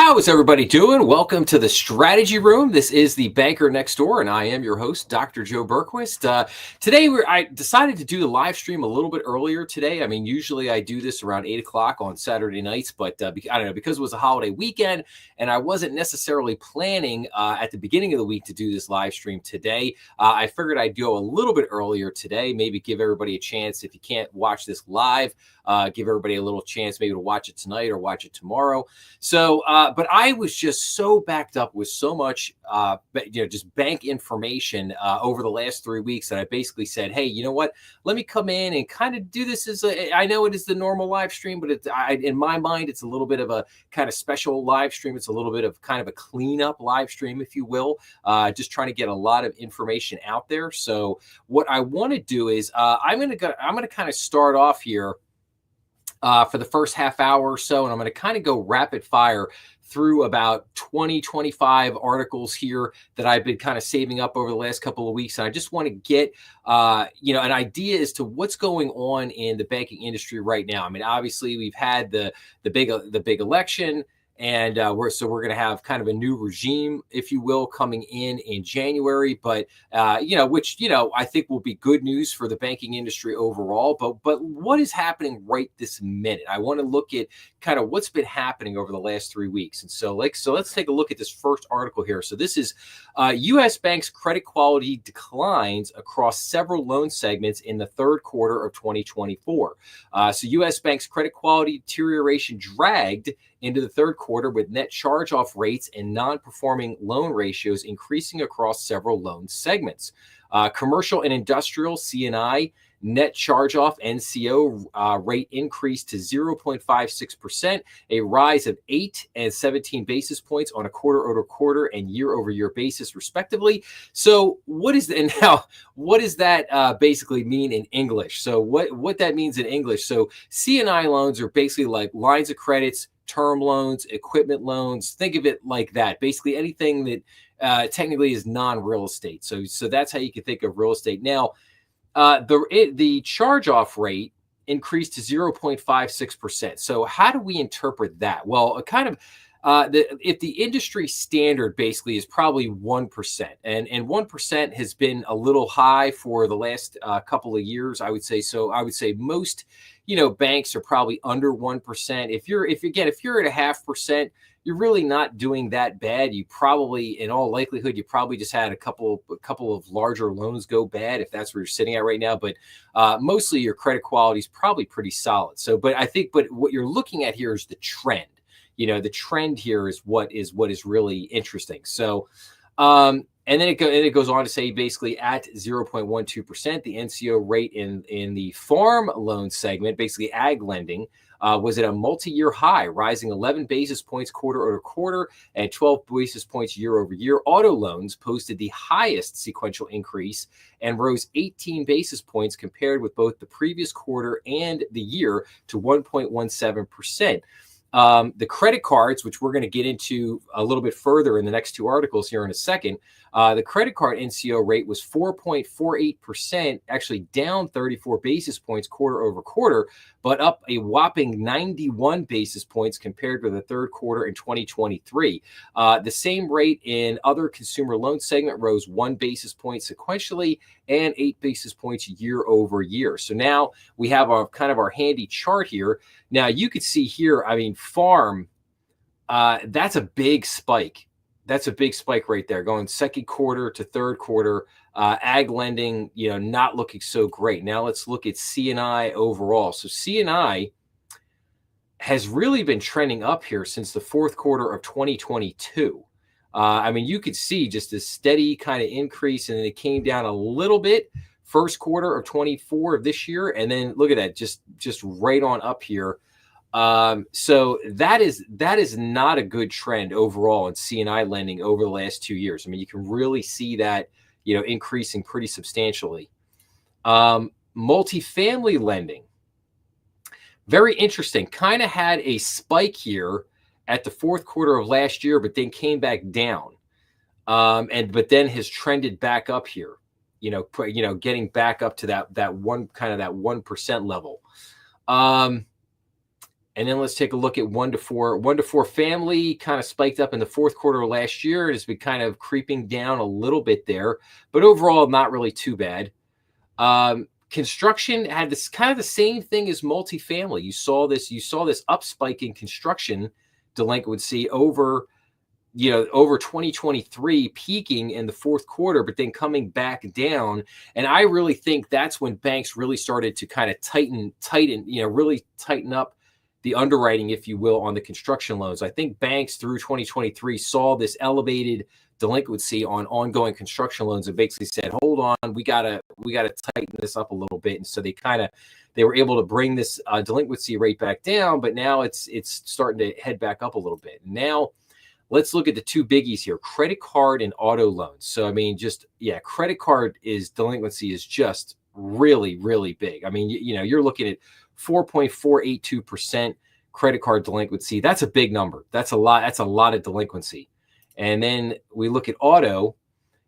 How is everybody doing? Welcome to the Strategy Room. This is the Banker Next Door, and I am your host, Dr. Joe Berquist. Today, I decided to do the live stream a little bit earlier today. I mean, usually I do this around 8 o'clock on Saturday nights, but I don't know, because it was a holiday weekend, and I wasn't necessarily planning at the beginning of the week to do this live stream today. I figured I'd go a little bit earlier today, maybe give everybody a chance, if you can't watch this live, give everybody a little chance maybe to watch it tonight or watch it tomorrow. So, but I was just so backed up with so much, just bank information over the last 3 weeks that I basically said, hey, you know what? Let me come in and kind of do this I know it is the normal live stream, but in my mind, it's a little bit of a kind of special live stream. It's a little bit of kind of a cleanup live stream, if you will, just trying to get a lot of information out there. So what I want to do is I'm going to kind of start off here for the first half hour or so, and I'm going to kind of go rapid fire through about 20, 25 articles here that I've been kind of saving up over the last couple of weeks. And I just want to get, an idea as to what's going on in the banking industry right now. I mean, obviously we've had the big election. And we're going to have kind of a new regime, if you will, coming in January. But which I think will be good news for the banking industry overall. But what is happening right this minute? I want to look at kind of what's been happening over the last 3 weeks. And so let's take a look at this first article here. So this is U.S. banks' credit quality declines across several loan segments in the third quarter of 2024. So U.S. banks' credit quality deterioration dragged into the third quarter, with net charge-off rates and non-performing loan ratios increasing across several loan segments. Commercial and industrial (C&I) net charge-off (NCO) rate increased to 0.56%, a rise of 8 and 17 basis points on a quarter-over-quarter and year-over-year basis, respectively. So, what does that basically mean in English? So, what that means in English? So, C&I loans are basically like lines of credits, term loans, equipment loans. Think of it like that. Basically, anything that technically is non-real estate. So that's how you can think of real estate. Now, the charge-off rate increased to 0.56%. So how do we interpret that? Well, if the industry standard basically is probably 1%, and 1% has been a little high for the last couple of years, I would say. So I would say most, banks are probably under 1%. If you're at 0.5%, you're really not doing that bad. You probably, in all likelihood, you probably just had a couple of larger loans go bad, if that's where you're sitting at right now. But mostly your credit quality is probably pretty solid. So, but what you're looking at here is the trend. The trend here is what is really interesting. So, and then it goes on to say basically at 0.12%, the NCO rate in the farm loan segment, basically ag lending, was at a multi-year high, rising 11 basis points quarter over quarter and 12 basis points year over year. Auto loans posted the highest sequential increase and rose 18 basis points compared with both the previous quarter and the year to 1.17%. The credit cards, which we're going to get into a little bit further in the next two articles here in a second, the credit card NCO rate was 4.48%, actually down 34 basis points quarter over quarter, but up a whopping 91 basis points compared with the third quarter in 2023. The same rate in other consumer loan segment rose 1 basis point sequentially and 8 basis points year over year. So now we have our handy chart here. Now you could see here, I mean, farm, that's a big spike. That's a big spike right there, going second quarter to third quarter. Ag lending, not looking so great. Now let's look at C&I overall. So C&I has really been trending up here since the fourth quarter of 2022. I mean, you could see just a steady kind of increase, and then it came down a little bit first quarter of 24 of this year, and then look at that, just right on up here. So that is not a good trend overall in C&I lending over the last 2 years. I mean, you can really see that, increasing pretty substantially. Multifamily lending, very interesting, kind of had a spike here at the fourth quarter of last year, but then came back down. But then has trended back up here, getting back up to that 1% level. And then let's take a look at 1 to 4. 1 to 4 family kind of spiked up in the fourth quarter of last year. It has been kind of creeping down a little bit there, but overall, not really too bad. Construction had this kind of the same thing as multifamily. You saw this up spike in construction delinquency over 2023, peaking in the fourth quarter, but then coming back down. And I really think that's when banks really started to kind of tighten, really tighten up the underwriting, if you will, on the construction loans. I think banks through 2023 saw this elevated delinquency on ongoing construction loans and basically said, hold on, we gotta tighten this up a little bit. And so they were able to bring this delinquency rate back down, but now it's starting to head back up a little bit. Now let's look at the two biggies here: credit card and auto loans. So I mean, credit card delinquency is just really, really big. I mean, you're looking at 4.482% credit card delinquency. That's a big number. That's a lot. That's a lot of delinquency. And then we look at auto,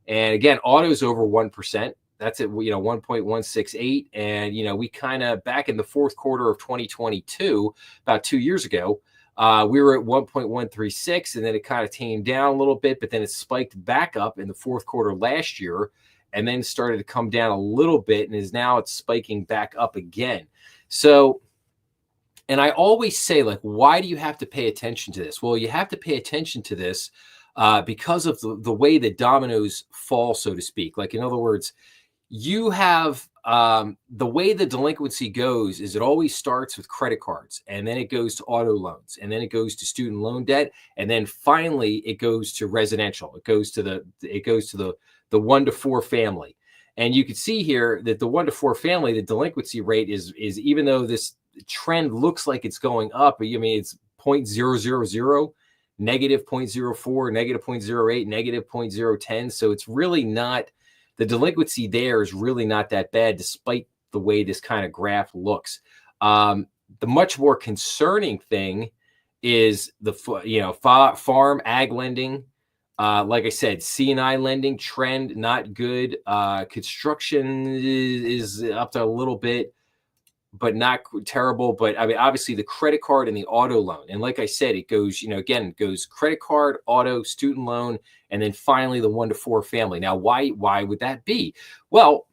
and again, auto is over 1%. That's at 1.168. And we kind of back in the fourth quarter of 2022, about 2 years ago, we were at 1.136, and then it kind of tamed down a little bit, but then it spiked back up in the fourth quarter last year, and then started to come down a little bit, and it's spiking back up again. So, and I always say, like, why do you have to pay attention to this? Well, you have to pay attention to this because of the way the dominoes fall, so to speak. Like, in other words, you have the way the delinquency goes is it always starts with credit cards, and then it goes to auto loans, and then it goes to student loan debt, and then finally it goes to residential. It goes to the 1 to 4 family. And you can see here that the 1 to 4 family, the delinquency rate is even though this trend looks like it's going up, I mean, it's 0.000, negative 0.04, negative 0.08, negative 0.010. So it's really not, the delinquency there is really not that bad, despite the way this kind of graph looks. The much more concerning thing is the farm ag lending. Like I said, C&I lending trend not good. Construction is up to a little bit, but not terrible. But I mean, obviously the credit card and the auto loan. And like I said, it goes, again, it goes credit card, auto, student loan, and then finally the 1 to 4 family. Now, why would that be? Well,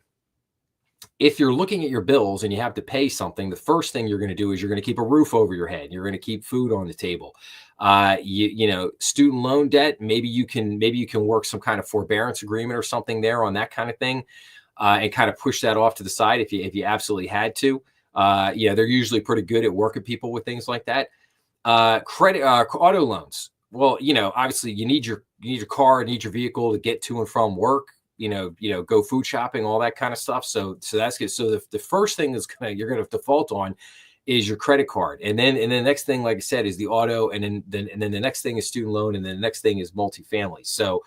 if you're looking at your bills and you have to pay something, the first thing you're going to do is you're going to keep a roof over your head. You're going to keep food on the table. Student loan debt, maybe you can work some kind of forbearance agreement or something there on that kind of thing, and kind of push that off to the side if you absolutely had to. They're usually pretty good at working people with things like that. Auto loans. Well, obviously you need your car, need your vehicle to get to and from work. Go food shopping, all that kind of stuff. So that's good. So the first thing you're going to default on is your credit card, and then the next thing, like I said, is the auto, and then the next thing is student loan, and then the next thing is multifamily. So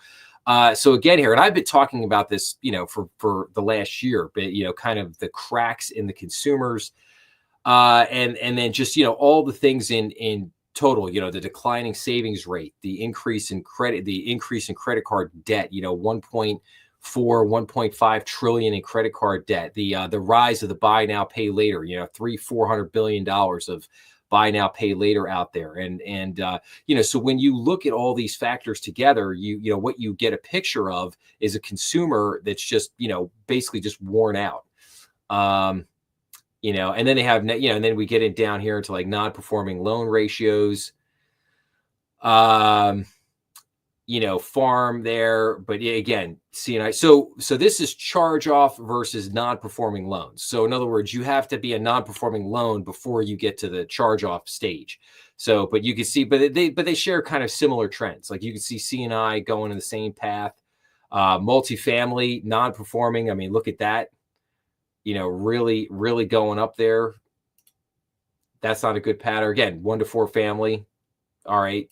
again here, and I've been talking about this, for the last year, but kind of the cracks in the consumers, and then just all the things in total, the declining savings rate, the increase in credit card debt, 1.5 trillion in credit card debt, the rise of the buy now pay later, $400 billion of buy now pay later out there, and so when you look at all these factors together, what you get a picture of is a consumer that's just basically just worn out. And then they have, and then we get it down here into like non-performing loan ratios, farm there, but again, C&I. So this is charge off versus non-performing loans. So in other words, you have to be a non-performing loan before you get to the charge off stage. So, but you can see, but they share kind of similar trends. Like you can see C&I going in the same path, multifamily, non-performing. I mean, look at that, really, really going up there. That's not a good pattern. Again, 1 to 4 family. All right.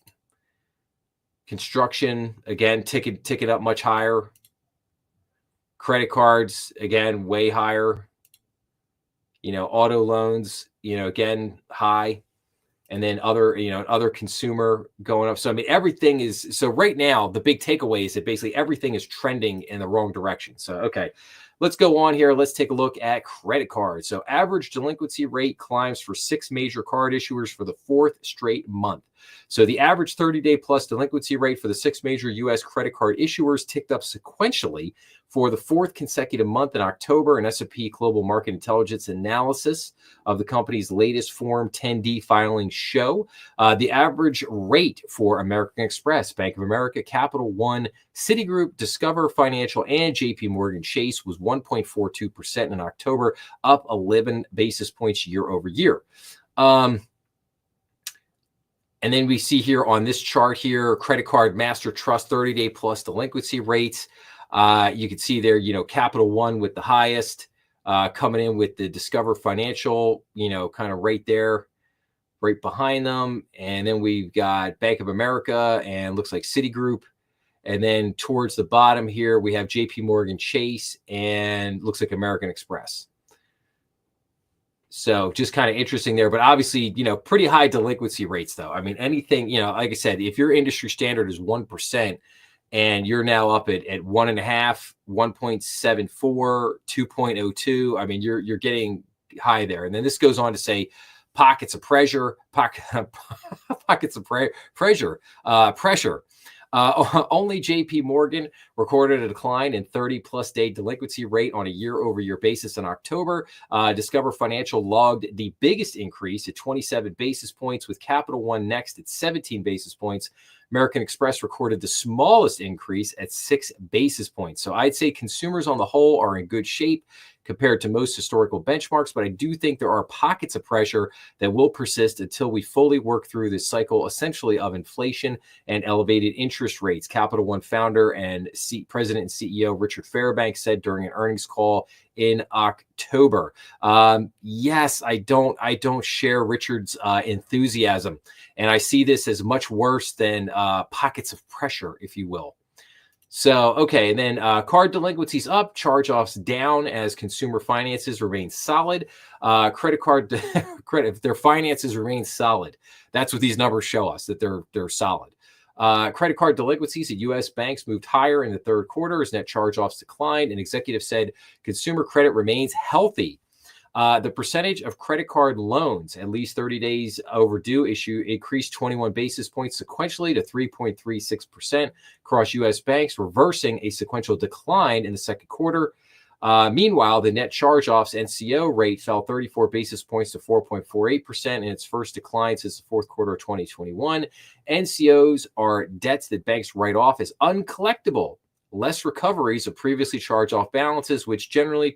Construction, again, ticket up much higher. Credit cards, again, way higher. Auto loans, again, high. And then other consumer going up. So, I mean, everything is, so right now, the big takeaway is that basically everything is trending in the wrong direction. So, okay. let's go on here. Let's take a look at credit cards. So average delinquency rate climbs for 6 major card issuers for the 4th straight month. So the average 30-day plus delinquency rate for the 6 major U.S. credit card issuers ticked up sequentially for the 4th consecutive month in October. An S&P Global Market Intelligence analysis of the company's latest Form 10D filings show the average rate for American Express, Bank of America, Capital One, Citigroup, Discover Financial, and JP Morgan Chase was 1.42% in October, up 11 basis points year over year. And then we see here on this chart here, credit card master trust 30-day plus delinquency rates. You can see there, Capital One with the highest, coming in with the Discover Financial, kind of right there, right behind them. And then we've got Bank of America and looks like Citigroup. And then towards the bottom here, we have JP Morgan Chase and looks like American Express. So just kind of interesting there, but obviously, pretty high delinquency rates though. I mean, anything, like I said, if your industry standard is 1% and you're now up at 1.5, 1.74, 2.02, I mean, you're getting high there. And then this goes on to say pockets of pressure, pockets of pressure. Only JP Morgan recorded a decline in 30-plus day delinquency rate on a year-over-year basis in October. Discover Financial logged the biggest increase at 27 basis points, with Capital One next at 17 basis points. American Express recorded the smallest increase at 6 basis points. So I'd say consumers on the whole are in good shape compared to most historical benchmarks, but I do think there are pockets of pressure that will persist until we fully work through this cycle, essentially of inflation and elevated interest rates. Capital One founder and president and CEO Richard Fairbanks said during an earnings call in October. Yes, I don't share Richard's enthusiasm, and I see this as much worse than pockets of pressure, if you will. So, okay, and then card delinquencies up, charge-offs down as consumer finances remain solid. Credit card credit, their finances remain solid. That's what these numbers show us, that they're solid. Credit card delinquencies at U.S. banks moved higher in the third quarter as net charge-offs declined. An executive said consumer credit remains healthy. The percentage of credit card loans at least 30 days overdue issue increased 21 basis points sequentially to 3.36% across U.S. banks, reversing a sequential decline in the second quarter. Meanwhile, the net charge-offs NCO rate fell 34 basis points to 4.48% in its first decline since the fourth quarter of 2021. NCOs are debts that banks write off as uncollectible, less recoveries of previously charged-off balances, which generally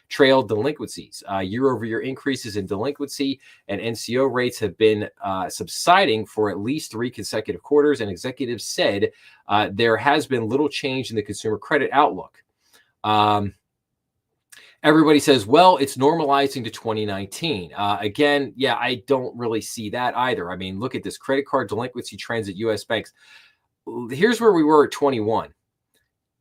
trail delinquencies. Year-over-year increases in delinquency and NCO rates have been subsiding for at least 3 consecutive quarters, and executives said there has been little change in the consumer credit outlook. Everybody says, well, it's normalizing to 2019. Again, yeah, I don't really see that either. I mean, look at this credit card delinquency trends at U.S. banks. Here's where we were at 21.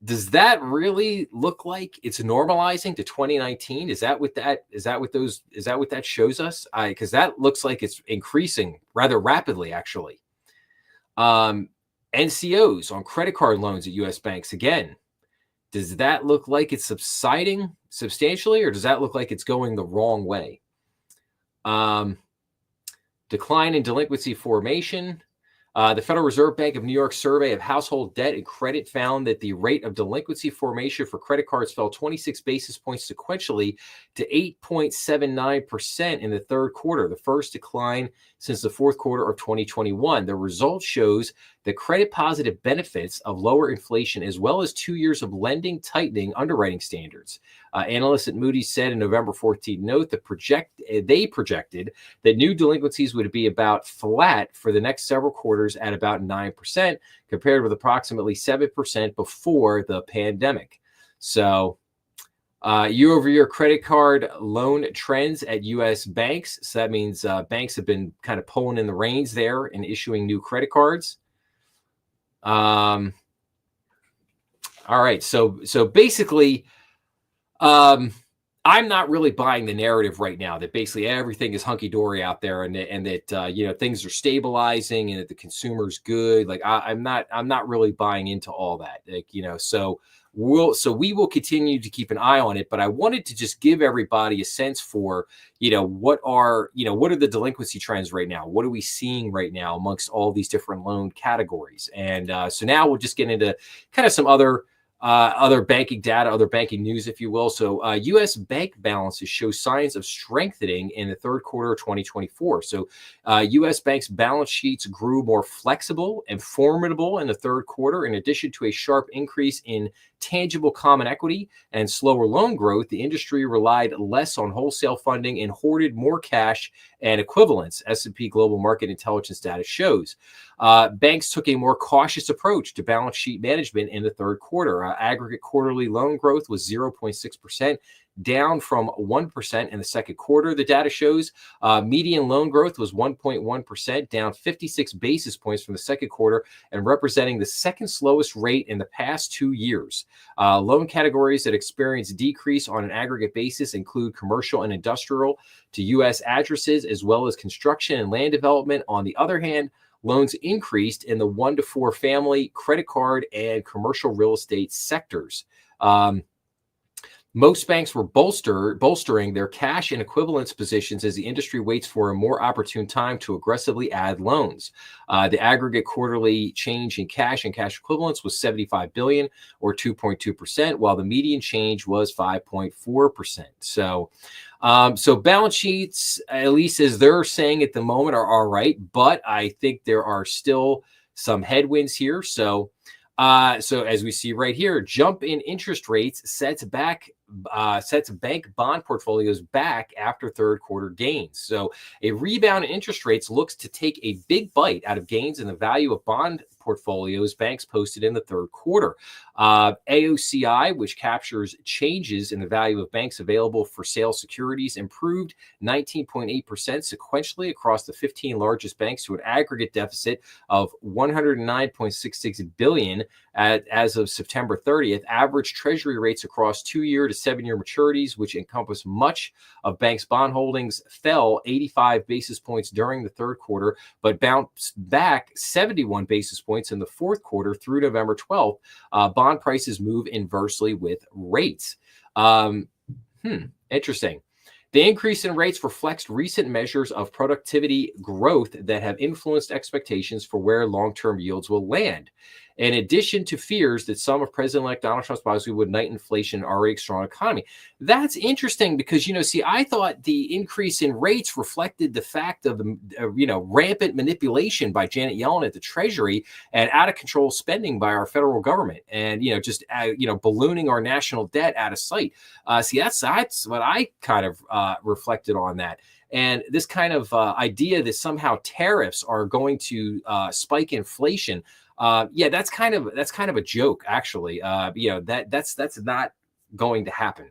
Does that really look like it's normalizing to 2019? Is that what that shows us? Because that looks like it's increasing rather rapidly, actually. NCOs on credit card loans at U.S. banks, again, does that look like it's subsiding substantially, or does that look like it's going the wrong way? Decline in delinquency formation. The Federal Reserve Bank of New York survey of household debt and credit found that the rate of delinquency formation for credit cards fell 26 basis points sequentially to 8.79% in the third quarter, the first decline since the fourth quarter of 2021. The result shows the credit positive benefits of lower inflation as well as 2 years of lending tightening underwriting standards. Analysts at Moody's said in November 14th note that they projected that new delinquencies would be about flat for the next several quarters at about 9%, compared with approximately 7% before the pandemic. So year-over-year credit card loan trends at U.S. banks. So that means banks have been kind of pulling in the reins there and issuing new credit cards. All right. So basically, I'm not really buying the narrative right now that basically everything is hunky-dory out there and that things are stabilizing and that the consumer's good. Like I'm not really buying into all that. So we will continue to keep an eye on it. But I wanted to just give everybody a sense for, what are the delinquency trends right now? What are we seeing right now amongst all these different loan categories? And so now we'll just get into kind of some other banking data, other banking news, if you will. So U.S. bank balances show signs of strengthening in the third quarter of 2024. So U.S. banks' balance sheets grew more flexible and formidable in the third quarter. In addition to a sharp increase in tangible common equity and slower loan growth, the industry relied less on wholesale funding and hoarded more cash and equivalents, S&P Global Market Intelligence data shows. Banks took a more cautious approach to balance sheet management in the third quarter. Aggregate quarterly loan growth was 0.6%, down from 1% in the second quarter. The data shows median loan growth was 1.1%, down 56 basis points from the second quarter and representing the second slowest rate in the past 2 years. Loan categories that experienced decrease on an aggregate basis include commercial and industrial to U.S. addresses, as well as construction and land development. On the other hand, loans increased in the 1 to 4 family, credit card, and commercial real estate sectors. Most banks were bolstering their cash and equivalence positions as the industry waits for a more opportune time to aggressively add loans. The aggregate quarterly change in cash and cash equivalents was $75 billion, or 2.2%, while the median change was 5.4%. So balance sheets, at least as they're saying at the moment, are all right, but I think there are still some headwinds here. So as we see right here, jump in interest rates sets bank bond portfolios back after third quarter gains. So a rebound in interest rates looks to take a big bite out of gains in the value of bond portfolios banks posted in the third quarter. AOCI, which captures changes in the value of banks available for sale securities, improved 19.8% sequentially across the 15 largest banks to an aggregate deficit of $109.66 billion as of September 30th. Average treasury rates across 2-year to 7-year maturities, which encompass much of banks' bond holdings, fell 85 basis points during the third quarter, but bounced back 71 basis points in the fourth quarter through November 12th. Bond prices move inversely with rates. Interesting. The increase in rates reflects recent measures of productivity growth that have influenced expectations for where long-term yields will land, in addition to fears that some of President-elect Donald Trump's policy would ignite inflation in an already strong economy. That's interesting because, I thought the increase in rates reflected the fact of the, rampant manipulation by Janet Yellen at the Treasury and out of control spending by our federal government and, ballooning our national debt out of sight. That's what I kind of reflected on that. And this kind of idea that somehow tariffs are going to spike inflation. That's kind of a joke, actually. That's not going to happen.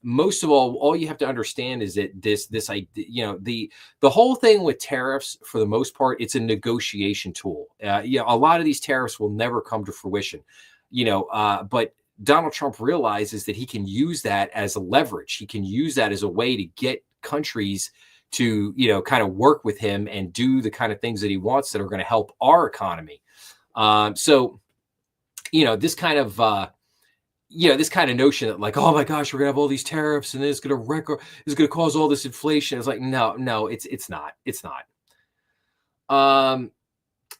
Most of all you have to understand is that this idea, the whole thing with tariffs, for the most part, it's a negotiation tool. A lot of these tariffs will never come to fruition, but Donald Trump realizes that he can use that as a leverage. He can use that as a way to get countries to, kind of work with him and do the kind of things that he wants that are going to help our economy. This kind of notion that like, oh my gosh, we're gonna have all these tariffs and it's gonna cause all this inflation. It's like, no, it's not.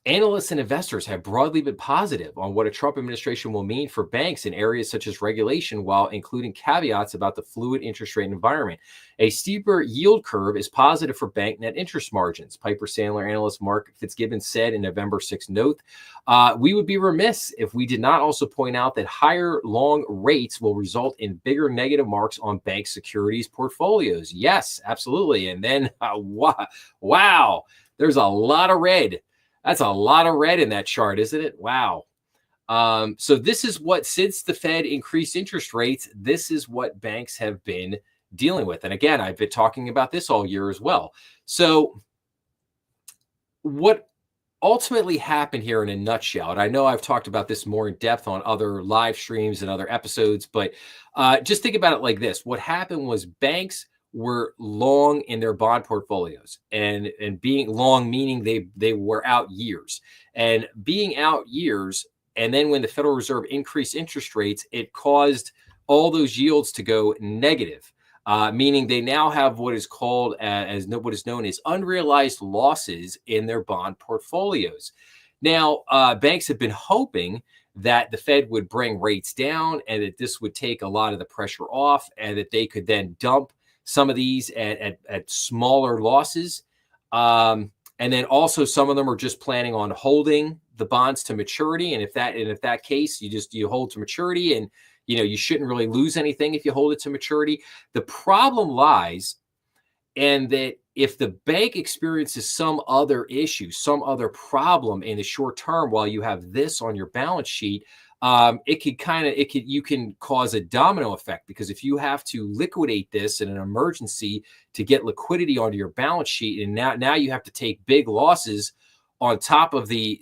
Analysts and investors have broadly been positive on what a Trump administration will mean for banks in areas such as regulation, while including caveats about the fluid interest rate environment. A steeper yield curve is positive for bank net interest margins. Piper Sandler analyst Mark Fitzgibbon said in November 6th note, we would be remiss if we did not also point out that higher long rates will result in bigger negative marks on bank securities portfolios. Yes, absolutely. And then, wow, there's a lot of red. That's a lot of red in that chart, isn't it? Wow. So this is what, since the Fed increased interest rates, this is what banks have been dealing with. And again, I've been talking about this all year as well. So what ultimately happened here in a nutshell, and I know I've talked about this more in depth on other live streams and other episodes, but just think about it like this. What happened was banks were long in their bond portfolios, and being long meaning they were out years, and being out years And then when the Federal Reserve increased interest rates, it caused all those yields to go negative, meaning they now have what is called as what is known as unrealized losses in their bond portfolios. Now, banks have been hoping that the Fed would bring rates down and that this would take a lot of the pressure off and that they could then dump some of these at smaller losses. And then also some of them are just planning on holding the bonds to maturity. And if that case, you hold to maturity, and you shouldn't really lose anything if you hold it to maturity. The problem lies in that if the bank experiences some other issue, some other problem in the short term while you have this on your balance sheet, you can cause a domino effect, because if you have to liquidate this in an emergency to get liquidity onto your balance sheet, and now you have to take big losses on top of the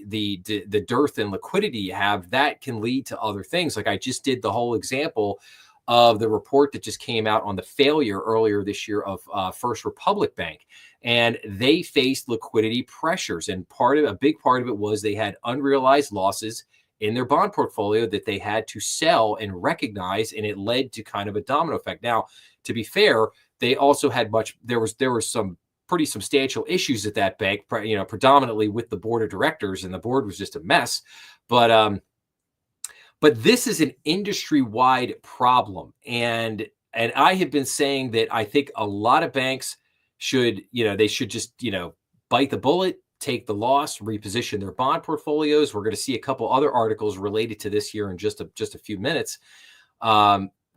dearth in liquidity you have, that can lead to other things. Like I just did the whole example of the report that just came out on the failure earlier this year of First Republic Bank, and they faced liquidity pressures, and a big part of it was they had unrealized losses in their bond portfolio that they had to sell and recognize, and it led to kind of a domino effect. Now, to be fair, they also had there were some pretty substantial issues at that bank, predominantly with the board of directors, and the board was just a mess. But this is an industry-wide problem, and I have been saying that I think a lot of banks should just bite the bullet, take the loss, reposition their bond portfolios. We're going to see a couple other articles related to this here in just a few minutes,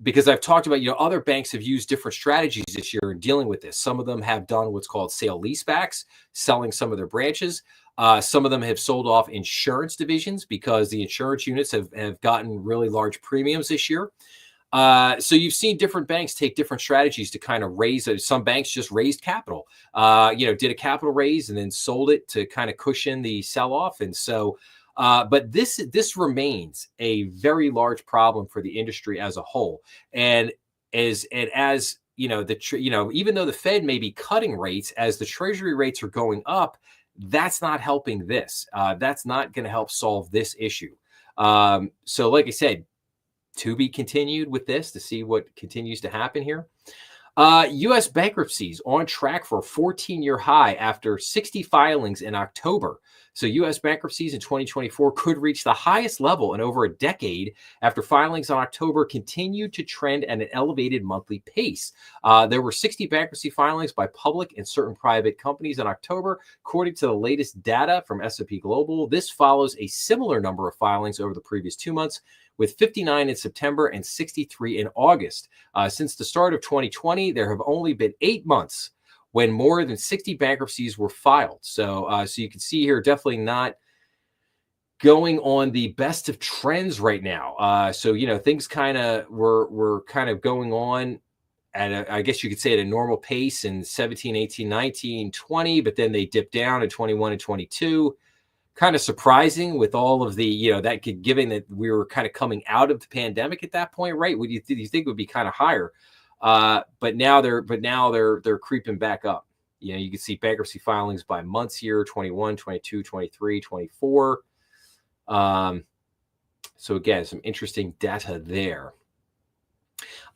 because I've talked about, other banks have used different strategies this year in dealing with this. Some of them have done what's called sale leasebacks, selling some of their branches. Some of them have sold off insurance divisions because the insurance units have gotten really large premiums this year. So you've seen different banks take different strategies to kind of raise. Some banks just raised capital, did a capital raise and then sold it to kind of cushion the sell-off. And so, but this remains a very large problem for the industry as a whole. And as even though the Fed may be cutting rates, as the Treasury rates are going up, that's not helping this. That's not going to help solve this issue. So like I said, to be continued with this to see what continues to happen here. U.S. bankruptcies on track for a 14-year high after 60 filings in October. So U.S. bankruptcies in 2024 could reach the highest level in over a decade after filings in October continued to trend at an elevated monthly pace. There were 60 bankruptcy filings by public and certain private companies in October, according to the latest data from S&P Global. This follows a similar number of filings over the previous 2 months, with 59 in September and 63 in August. Since the start of 2020, there have only been 8 months when more than 60 bankruptcies were filed. So you can see here, definitely not going on the best of trends right now. Things kind of were kind of going on at I guess you could say at a normal pace in 17, 18, 19, 20, but then they dipped down in 21 and 22. Kind of surprising with all of the, given that we were kind of coming out of the pandemic at that point, right? Would you think it would be kind of higher? But now they're creeping back up. You can see bankruptcy filings by months here, 21, 22, 23, 24. So again, some interesting data there.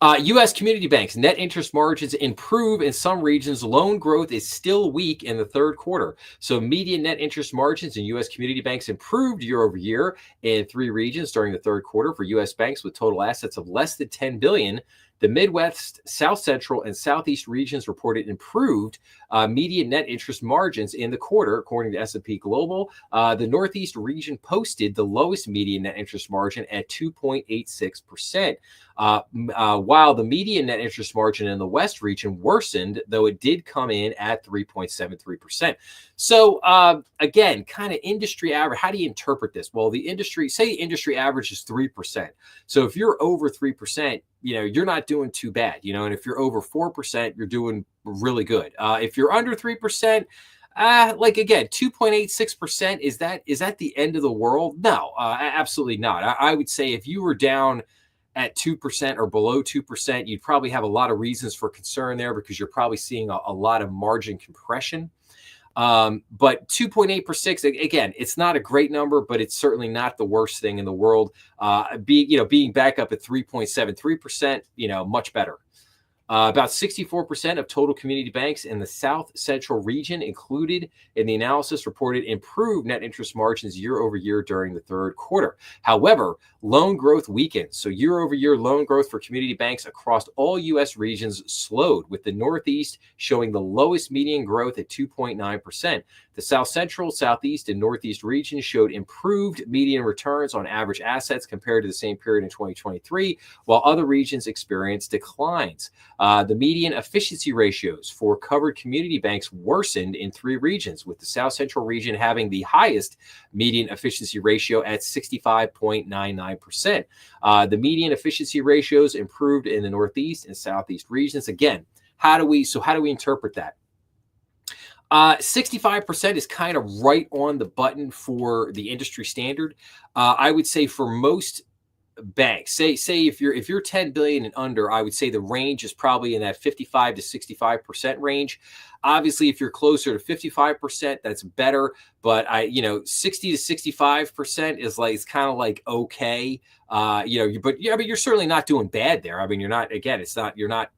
U.S. community banks net interest margins improve in some regions. Loan growth is still weak in the third quarter. So median net interest margins in U.S. community banks improved year over year in 3 regions during the third quarter for U.S. banks with total assets of less than $10 billion. The Midwest, South Central, and Southeast regions reported improved median net interest margins in the quarter, according to S&P Global. The Northeast region posted the lowest median net interest margin at 2.86%, while the median net interest margin in the West region worsened, though it did come in at 3.73%. So again, kind of industry average. How do you interpret this? Well, the industry average is 3%. So if you're over 3%, you're not doing too bad, and if you're over 4%, you're doing really good. If you're under 3%, again, 2.86%, is that the end of the world? No, absolutely not. I would say if you were down at 2% or below 2%, you'd probably have a lot of reasons for concern there, because you're probably seeing a lot of margin compression. But 2.8%, again, it's not a great number, but it's certainly not the worst thing in the world. Being back up at 3.73%, much better. About 64% of total community banks in the South Central region included in the analysis reported improved net interest margins year over year during the third quarter. However, loan growth weakened. So year over year loan growth for community banks across all U.S. regions slowed, with the Northeast showing the lowest median growth at 2.9%. The South Central, Southeast, and Northeast regions showed improved median returns on average assets compared to the same period in 2023, while other regions experienced declines. The median efficiency ratios for covered community banks worsened in three regions, with the South Central region having the highest median efficiency ratio at 65.99%. The median efficiency ratios improved in the Northeast and Southeast regions. Again, how do we interpret that? 65% is kind of right on the button for the industry standard. I would say for most banks, say if you're 10 billion and under, I would say the range is probably in that 55 to 65% range. Obviously, if you're closer to 55%, that's better. But 60 to 65% is like, it's kind of like okay. But you're certainly not doing bad there. I mean, you're not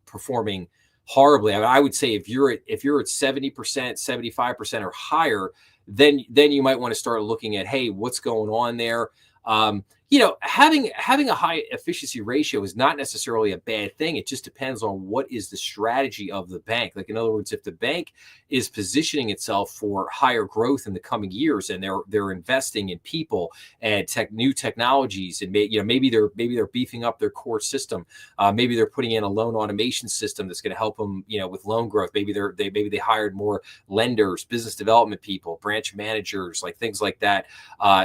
performing horribly. I mean, I would say if you're at 70%, 75% or higher, then you might want to start looking at, hey, what's going on there? Having a high efficiency ratio is not necessarily a bad thing. It just depends on what is the strategy of the bank. Like, in other words, if the bank is positioning itself for higher growth in the coming years, and they're investing in people and new technologies, and maybe they're beefing up their core system. Maybe they're putting in a loan automation system that's going to help them, with loan growth. Maybe they hired more lenders, business development people, branch managers, like things like that.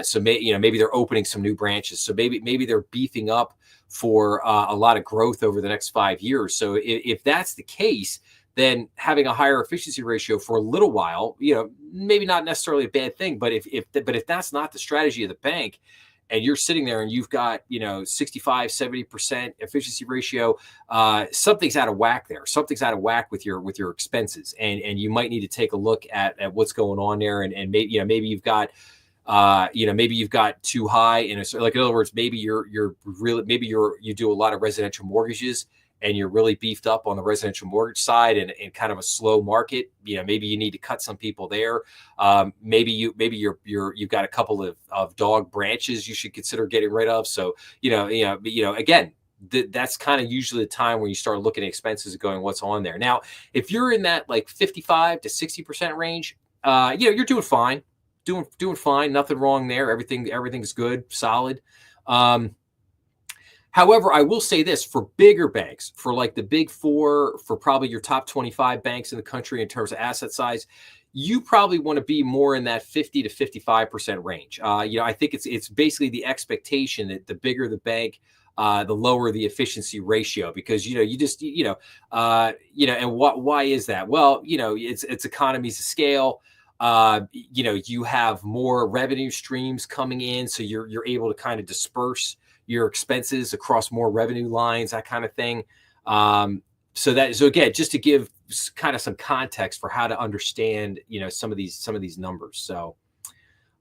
So maybe they're opening some new branches. So maybe they're beefing up for a lot of growth over the next 5 years. So if that's the case, then having a higher efficiency ratio for a little while, maybe not necessarily a bad thing. But if that's not the strategy of the bank, and you're sitting there and you've got 65, 70% efficiency ratio, something's out of whack there. Something's out of whack with your expenses, and you might need to take a look at what's going on there. And maybe you've got maybe you've got too high in like, in other words, maybe you do a lot of residential mortgages and you're really beefed up on the residential mortgage side and kind of a slow market. Maybe you need to cut some people there. Maybe you've got a couple of dog branches you should consider getting rid of. So, again, that's kind of usually the time when you start looking at expenses and going, what's on there? Now, if you're in that like 55 to 60% range, you're doing fine. Doing fine, nothing wrong there. Everything's good, solid. However, I will say this: for bigger banks, for like the big four, for probably your top 25 banks in the country in terms of asset size, you probably want to be more in that 50 to 55% range. I think it's basically the expectation that the bigger the bank, the lower the efficiency ratio, because and why is that? Well, it's economies of scale. You have more revenue streams coming in, so you're able to kind of disperse your expenses across more revenue lines, that kind of thing. So again, just to give kind of some context for how to understand, some of these numbers. So,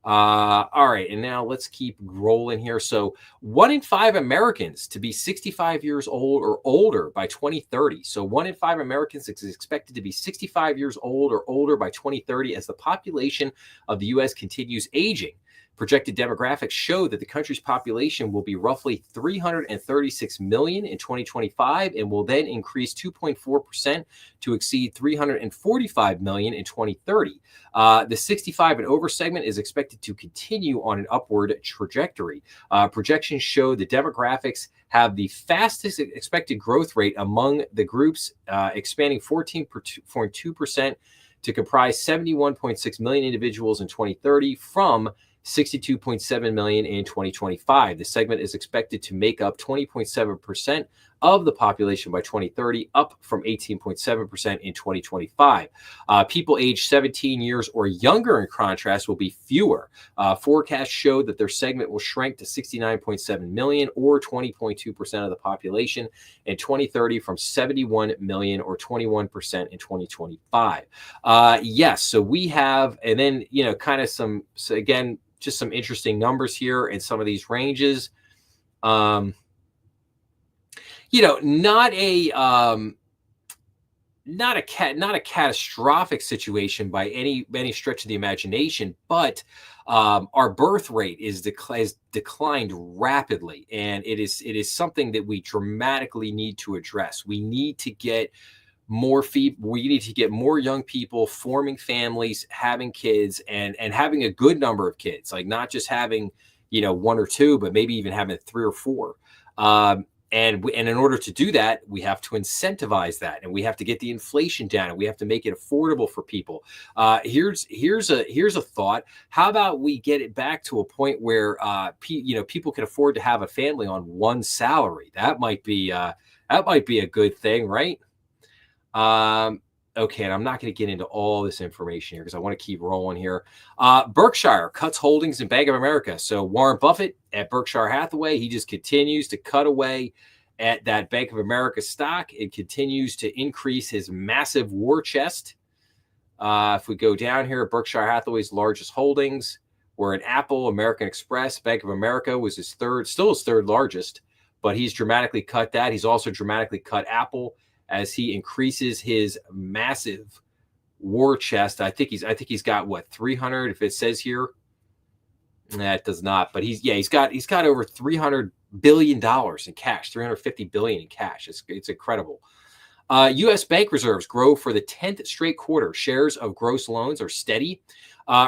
all right, and now let's keep rolling here. So 1 in 5 Americans to be 65 years old or older by 2030. So 1 in 5 Americans is expected to be 65 years old or older by 2030 as the population of the U.S. continues aging. Projected demographics show that the country's population will be roughly 336 million in 2025 and will then increase 2.4% to exceed 345 million in 2030. The 65 and over segment is expected to continue on an upward trajectory. Projections show the demographics have the fastest expected growth rate among the groups, expanding 14.2% to comprise 71.6 million individuals in 2030 from 62.7 million in 2025. The segment is expected to make up 20.7% of the population by 2030, up from 18.7% in 2025. People aged 17 years or younger, in contrast, will be fewer. Forecasts show that their segment will shrink to 69.7 million, or 20.2% of the population in 2030, from 71 million, or 21% in 2025. Yes, so we have, and then, kind of again, just some interesting numbers here in some of these ranges. Not a catastrophic situation by any stretch of the imagination, but our birth rate has declined rapidly, and it is something that we dramatically need to address. We need to get we need to get more young people forming families, having kids, and having a good number of kids, like not just having one or two, but maybe even having three or four. And in order to do that, we have to incentivize that, and we have to get the inflation down, and we have to make it affordable for people. Here's a thought. How about we get it back to a point where people can afford to have a family on one salary? That might be a good thing, right? Okay, and I'm not going to get into all this information here because I want to keep rolling here. Berkshire cuts holdings in Bank of America. So Warren Buffett at Berkshire Hathaway, he just continues to cut away at that Bank of America stock. It continues to increase his massive war chest. If we go down here, Berkshire Hathaway's largest holdings were in Apple, American Express. Bank of America was still his third largest, but he's dramatically cut that. He's also dramatically cut Apple as he increases his massive war chest. I think he's got what, 300, if it says here. That does not, but he's got over $300 billion in cash, 350 billion in cash. It's incredible. U.S. bank reserves grow for the 10th straight quarter. Shares of gross loans are steady.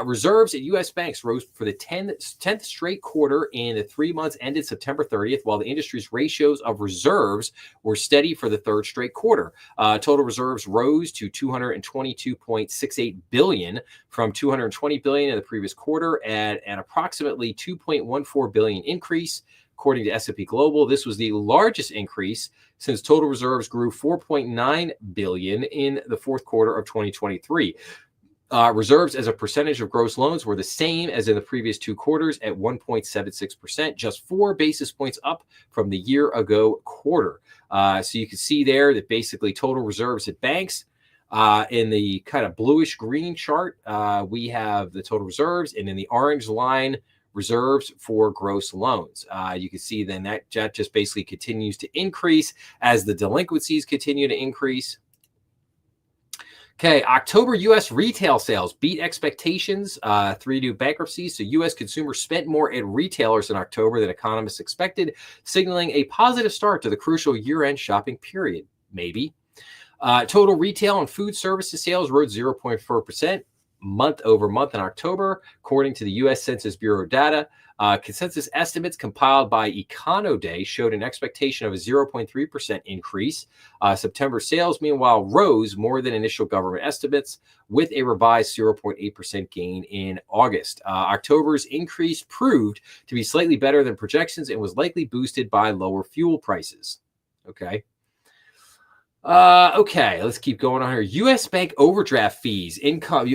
Reserves at U.S. banks rose for the 10th straight quarter in the 3 months ended September 30th, while the industry's ratios of reserves were steady for the third straight quarter. Total reserves rose to 222.68 billion from 220 billion in the previous quarter, at an approximately 2.14 billion increase. According to S&P Global, this was the largest increase since total reserves grew 4.9 billion in the fourth quarter of 2023. Reserves as a percentage of gross loans were the same as in the previous two quarters at 1.76%, just 4 basis points up from the year ago quarter. So you can see there that basically total reserves at banks, in the kind of bluish green chart, we have the total reserves, and in the orange line, reserves for gross loans. You can see then that just basically continues to increase as the delinquencies continue to increase. Okay, October U.S. retail sales beat expectations, 3 new bankruptcies. So U.S. consumers spent more at retailers in October than economists expected, signaling a positive start to the crucial year-end shopping period. Maybe. Total retail and food services sales rose 0.4% month over month in October, according to the U.S. Census Bureau data. Consensus estimates compiled by Econoday showed an expectation of a 0.3% increase. September sales, meanwhile, rose more than initial government estimates, with a revised 0.8% gain in August. October's increase proved to be slightly better than projections and was likely boosted by lower fuel prices. Okay. Okay, let's keep going on here. U.S. bank overdraft fee income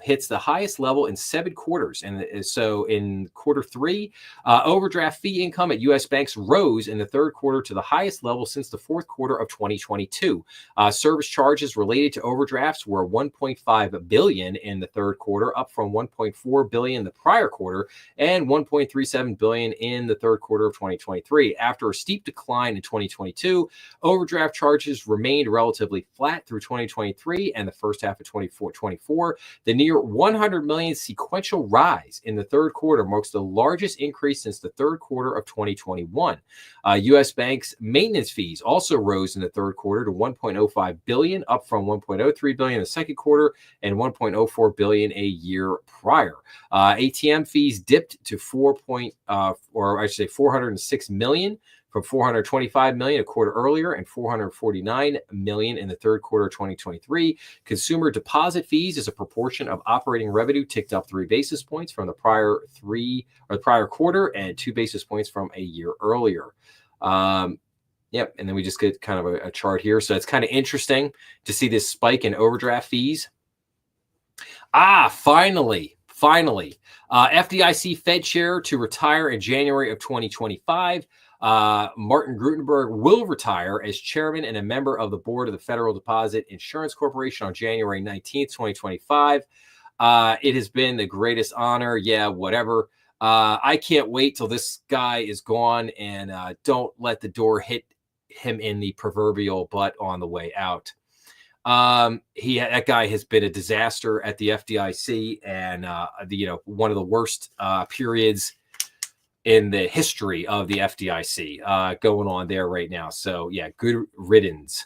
hits the highest level in 7 quarters. And so in quarter 3, overdraft fee income at U.S. banks rose in the third quarter to the highest level since the fourth quarter of 2022. Service charges related to overdrafts were 1.5 billion in the third quarter, up from 1.4 billion the prior quarter and 1.37 billion in the third quarter of 2023. After a steep decline in 2022, overdraft charges remained relatively flat through 2023 and the first half of 2024. The near 100 million sequential rise in the third quarter marks the largest increase since the third quarter of 2021. U.S. banks' maintenance fees also rose in the third quarter to 1.05 billion, up from 1.03 billion in the second quarter and 1.04 billion a year prior. ATM fees dipped to 406 million. From 425 million a quarter earlier and 449 million in the third quarter of 2023. Consumer deposit fees as a proportion of operating revenue ticked up 3 basis points from the prior quarter and 2 basis points from a year earlier. Yep. And then we just get kind of a chart here. So it's kind of interesting to see this spike in overdraft fees. Finally. FDIC Fed chair to retire in January of 2025. Martin Grutenberg will retire as chairman and a member of the board of the Federal Deposit Insurance Corporation on January 19th, 2025. It has been the greatest honor. Yeah, whatever. I can't wait till this guy is gone, and don't let the door hit him in the proverbial butt on the way out. That guy has been a disaster at the FDIC, and one of the worst periods in the history of the FDIC going on there right now. So yeah, good riddance.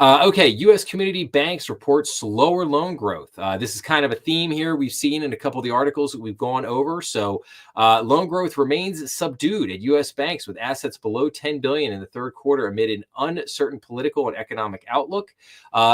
Okay, U.S. community banks report slower loan growth. This is kind of a theme here we've seen in a couple of the articles that we've gone over. So loan growth remains subdued at U.S. banks with assets below $10 billion in the third quarter amid an uncertain political and economic outlook.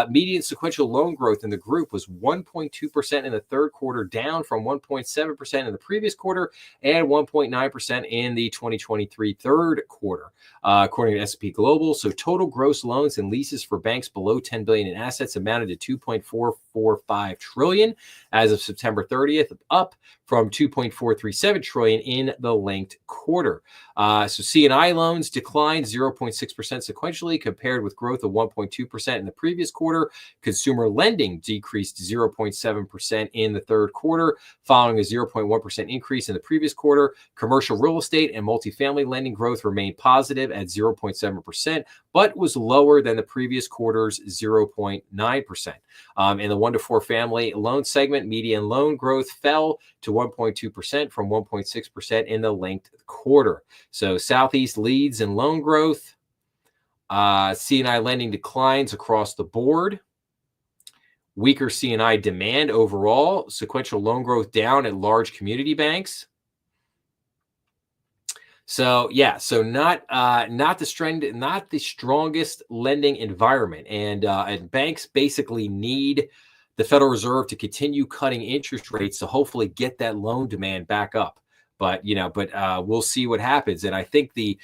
Median sequential loan growth in the group was 1.2% in the third quarter, down from 1.7% in the previous quarter and 1.9% in the 2023 third quarter, according to S&P Global. So total gross loans and leases for banks below $10 billion in assets amounted to $2.445 trillion as of September 30th, up from $2.437 trillion in the linked quarter. So C&I loans declined 0.6% sequentially, compared with growth of 1.2% in the previous quarter. Consumer lending decreased 0.7% in the third quarter, following a 0.1% increase in the previous quarter. Commercial real estate and multifamily lending growth remained positive at 0.7%, but was lower than the previous quarter's 0.9%. In the 1 to 4 family loan segment, median loan growth fell to 1.2% from 1.6% in the linked quarter. So Southeast leads in loan growth. C&I lending declines across the board. Weaker C&I demand overall. Sequential loan growth down at large community banks. So yeah, so not the strongest lending environment, and banks basically need the Federal Reserve to continue cutting interest rates to hopefully get that loan demand back up. But we'll see what happens. And I think the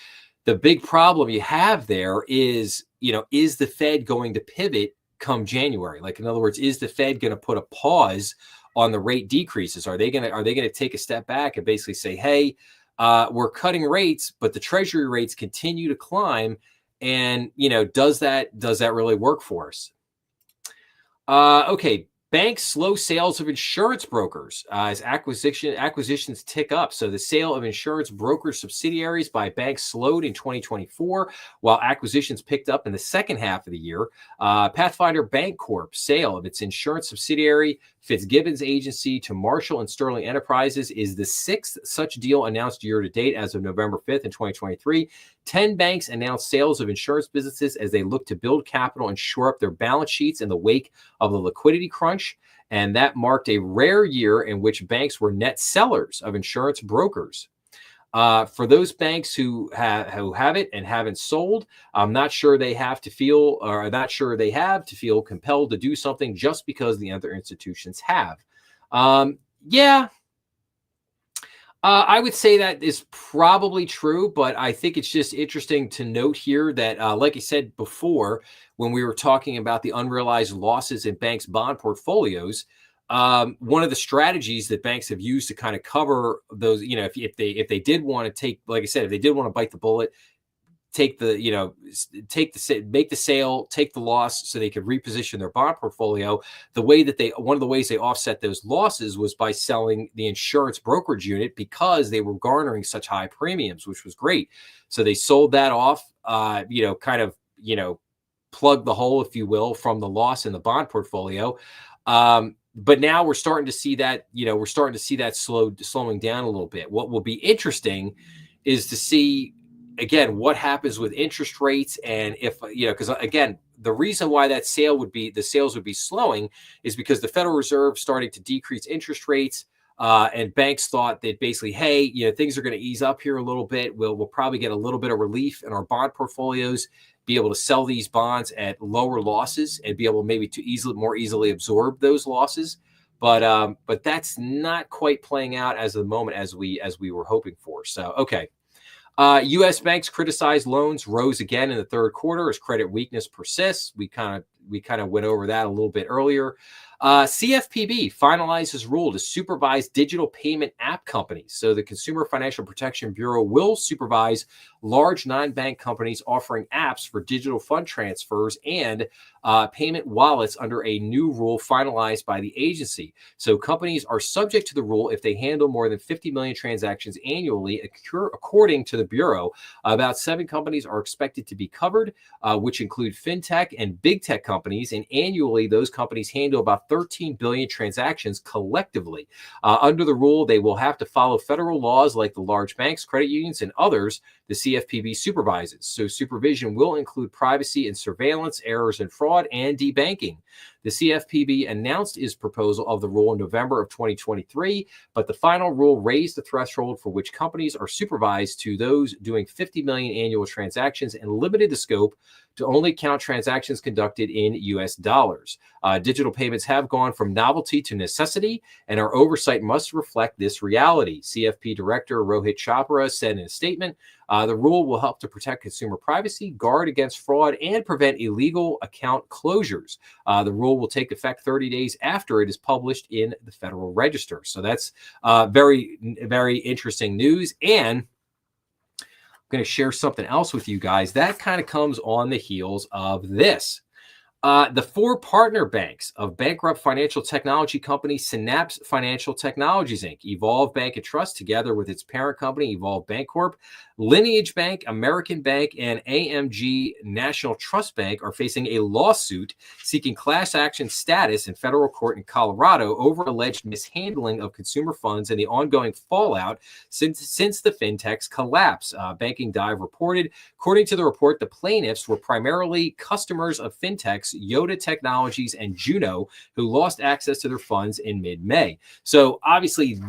big problem you have there is the Fed going to pivot come January? Like, in other words, is the Fed going to put a pause on the rate decreases? Are they going to take a step back and basically say, hey, we're cutting rates, but the Treasury rates continue to climb, and does that really work for us? Okay, banks slow sales of insurance brokers as acquisitions tick up. So the sale of insurance broker subsidiaries by banks slowed in 2024, while acquisitions picked up in the second half of the year. Pathfinder Bancorp's sale of its insurance subsidiary, Fitzgibbons Agency, to Marshall and Sterling Enterprises is the sixth such deal announced year to date as of November 5th in 2023. 10 banks announced sales of insurance businesses as they look to build capital and shore up their balance sheets in the wake of the liquidity crunch. And that marked a rare year in which banks were net sellers of insurance brokers. For those banks who have it and haven't sold, I'm not sure they have to feel compelled to do something just because the other institutions have. I would say that is probably true, but I think it's just interesting to note here that, like I said before, when we were talking about the unrealized losses in banks' bond portfolios, one of the strategies that banks have used to kind of cover those, if they did want to take, like I said, if they did want to bite the bullet, make the sale, take the loss so they could reposition their bond portfolio. One of the ways they offset those losses was by selling the insurance brokerage unit, because they were garnering such high premiums, which was great. So they sold that off, plug the hole, if you will, from the loss in the bond portfolio. But now we're starting to see that, slowing down a little bit. What will be interesting is to see, again, what happens with interest rates, and if because again, the reason why the sales would be slowing is because the Federal Reserve starting to decrease interest rates, and banks thought that basically, hey, things are going to ease up here a little bit. We'll probably get a little bit of relief in our bond portfolios, be able to sell these bonds at lower losses, and be able maybe to more easily absorb those losses. But that's not quite playing out as of the moment as we were hoping for. So okay. U.S. banks criticized loans rose again in the third quarter as credit weakness persists. We kind of went over that a little bit earlier. CFPB finalizes rule to supervise digital payment app companies. So the Consumer Financial Protection Bureau will supervise large non-bank companies offering apps for digital fund transfers and payment wallets under a new rule finalized by the agency. So companies are subject to the rule if they handle more than 50 million transactions annually, according to the Bureau. About 7 companies are expected to be covered, which include fintech and big tech companies. And annually, those companies handle about 13 billion transactions collectively. Under the rule, they will have to follow federal laws like the large banks, credit unions, and others the CFPB supervises. So supervision will include privacy and surveillance, errors and fraud, and debanking. The CFPB announced its proposal of the rule in November of 2023, but the final rule raised the threshold for which companies are supervised to those doing 50 million annual transactions and limited the scope to only count transactions conducted in U.S. dollars. Digital payments have gone from novelty to necessity, and our oversight must reflect this reality. CFP Director Rohit Chopra said in a statement, the rule will help to protect consumer privacy, guard against fraud, and prevent illegal account closures. The rule will take effect 30 days after it is published in the Federal Register. So that's very, very interesting news. And going to share something else with you guys that kind of comes on the heels of this. The 4 partner banks of bankrupt financial technology company Synapse Financial Technologies, Inc., Evolve Bank and Trust, together with its parent company, Evolve Bancorp, Lineage Bank, American Bank, and AMG National Trust Bank are facing a lawsuit seeking class action status in federal court in Colorado over alleged mishandling of consumer funds and the ongoing fallout since the fintech's collapse. Banking Dive reported, according to the report, the plaintiffs were primarily customers of fintechs Yoda Technologies and Juno, who lost access to their funds in mid-May. So obviously,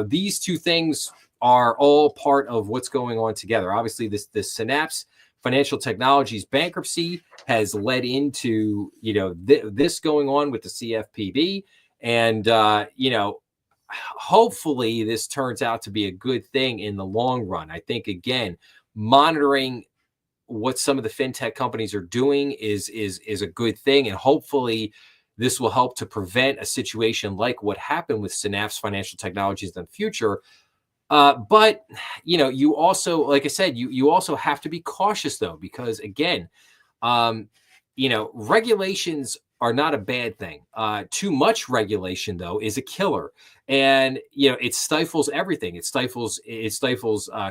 these two things are all part of what's going on together. Obviously, this Synapse Financial Technologies bankruptcy has led into this going on with the CFPB, and hopefully this turns out to be a good thing in the long run. I think again, monitoring what some of the fintech companies are doing is a good thing, and hopefully this will help to prevent a situation like what happened with Synapse Financial Technologies in the future. But you also, like I said, you also have to be cautious though, because again, regulations are not a bad thing. Too much regulation though is a killer, and it stifles everything. It stifles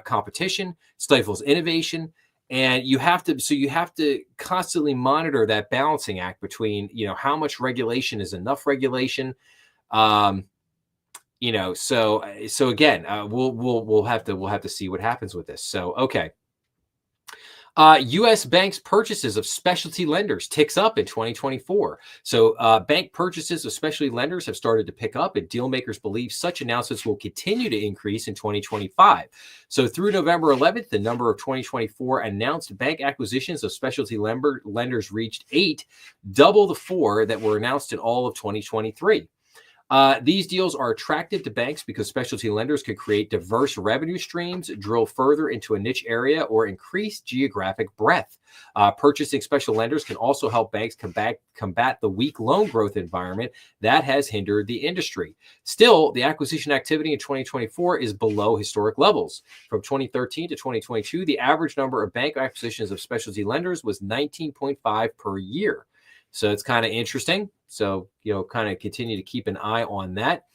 competition, stifles innovation. And you have to constantly monitor that balancing act between, how much regulation is enough regulation. So again, we'll have to see what happens with this. So, okay. U.S. banks' purchases of specialty lenders ticks up in 2024. So bank purchases of specialty lenders have started to pick up, and deal makers believe such announcements will continue to increase in 2025. So through November 11th, the number of 2024 announced bank acquisitions of specialty lenders reached 8, double the 4 that were announced in all of 2023. These deals are attractive to banks because specialty lenders can create diverse revenue streams, drill further into a niche area, or increase geographic breadth. Purchasing special lenders can also help banks combat the weak loan growth environment that has hindered the industry. Still, the acquisition activity in 2024 is below historic levels. From 2013 to 2022, the average number of bank acquisitions of specialty lenders was 19.5 per year. So it's kind of interesting. So, kind of continue to keep an eye on that.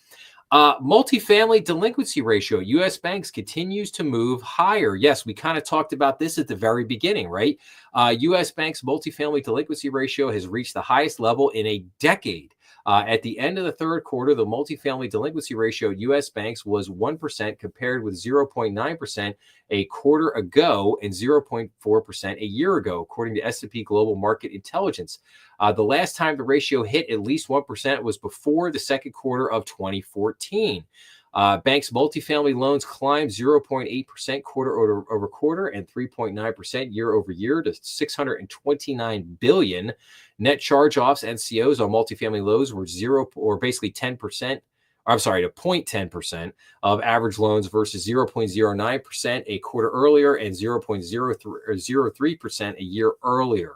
Multifamily delinquency ratio, U.S. banks continues to move higher. Yes, we kind of talked about this at the very beginning, right? U.S. banks multifamily delinquency ratio has reached the highest level in a decade. At the end of the third quarter, the multifamily delinquency ratio at U.S. banks was 1% compared with 0.9% a quarter ago and 0.4% a year ago, according to S&P Global Market Intelligence. The last time the ratio hit at least 1% was before the second quarter of 2014. Banks' multifamily loans climbed 0.8% quarter over quarter and 3.9% year over year to $629 billion. Net charge-offs, NCOs, on multifamily loans were 0, or basically 10%, I'm sorry, to 0.10% of average loans versus 0.09% a quarter earlier and 0.03% a year earlier.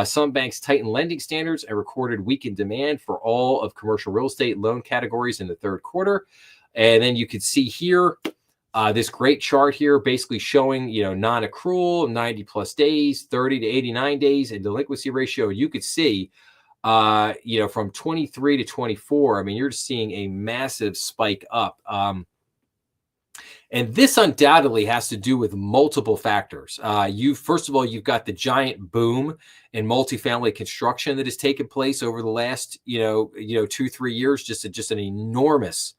Some banks tightened lending standards and recorded weakened demand for all of commercial real estate loan categories in the third quarter. And then you can see here this great chart here basically showing, non-accrual, 90 plus days, 30 to 89 days, and delinquency ratio. You could see from 23 to 24, I mean, you're seeing a massive spike up. And this undoubtedly has to do with multiple factors. First of all, you've got the giant boom in multifamily construction that has taken place over the last, 2-3 years, just an enormous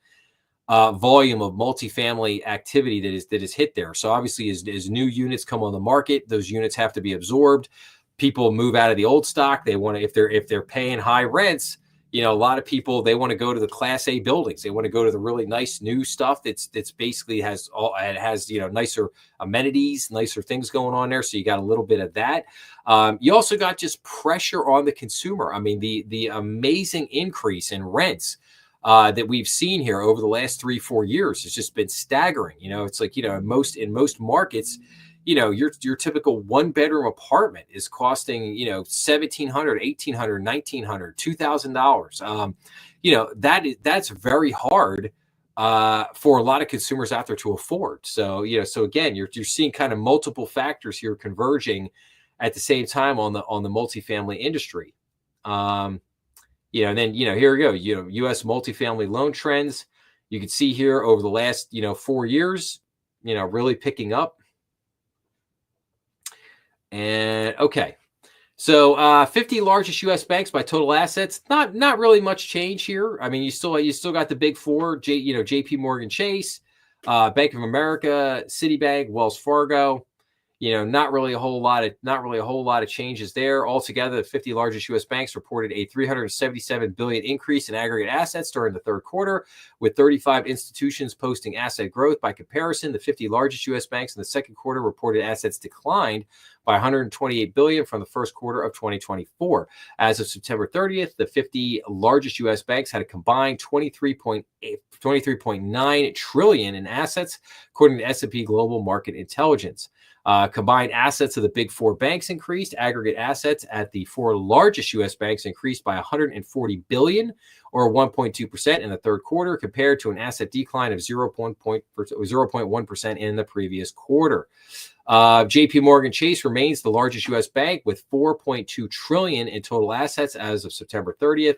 volume of multifamily activity that is hit there. So obviously, as new units come on the market, those units have to be absorbed. People move out of the old stock. They want to, if they're paying high rents, a lot of people, they want to go to the Class A buildings. They want to go to the really nice new stuff that's basically has nicer amenities, nicer things going on there. So you got a little bit of that. You also got just pressure on the consumer. I mean, the amazing increase in rents that we've seen here over the last 3-4 years has just been staggering. It's like, in most markets, your typical 1-bedroom apartment is costing, $1,700, $1,800, $1,900, $2,000. That's very hard for a lot of consumers out there to afford. So, so again, you're seeing kind of multiple factors here converging at the same time on the multifamily industry. And then, here we go, U.S. multifamily loan trends. You can see here over the last, 4 years, really picking up. And okay, so 50 largest U.S. banks by total assets. Not really much change here. I mean, you still got the big four. J.P. Morgan Chase, Bank of America, Citibank, Wells Fargo. Not really a whole lot of changes there. Altogether, the 50 largest U.S. banks reported a $377 billion increase in aggregate assets during the third quarter, with 35 institutions posting asset growth. By comparison, the 50 largest U.S. banks in the second quarter reported assets declined by $128 billion from the first quarter of 2024. As of September 30th, the 50 largest U.S. banks had a combined 23.9 trillion in assets, according to S&P Global Market Intelligence. Combined assets of the big four banks increased. Aggregate assets at the four largest U.S. banks increased by $140 billion, or 1.2% in the third quarter, compared to an asset decline of 0.1% in the previous quarter. J.P. Morgan Chase remains the largest U.S. bank with $4.2 trillion in total assets as of September 30th,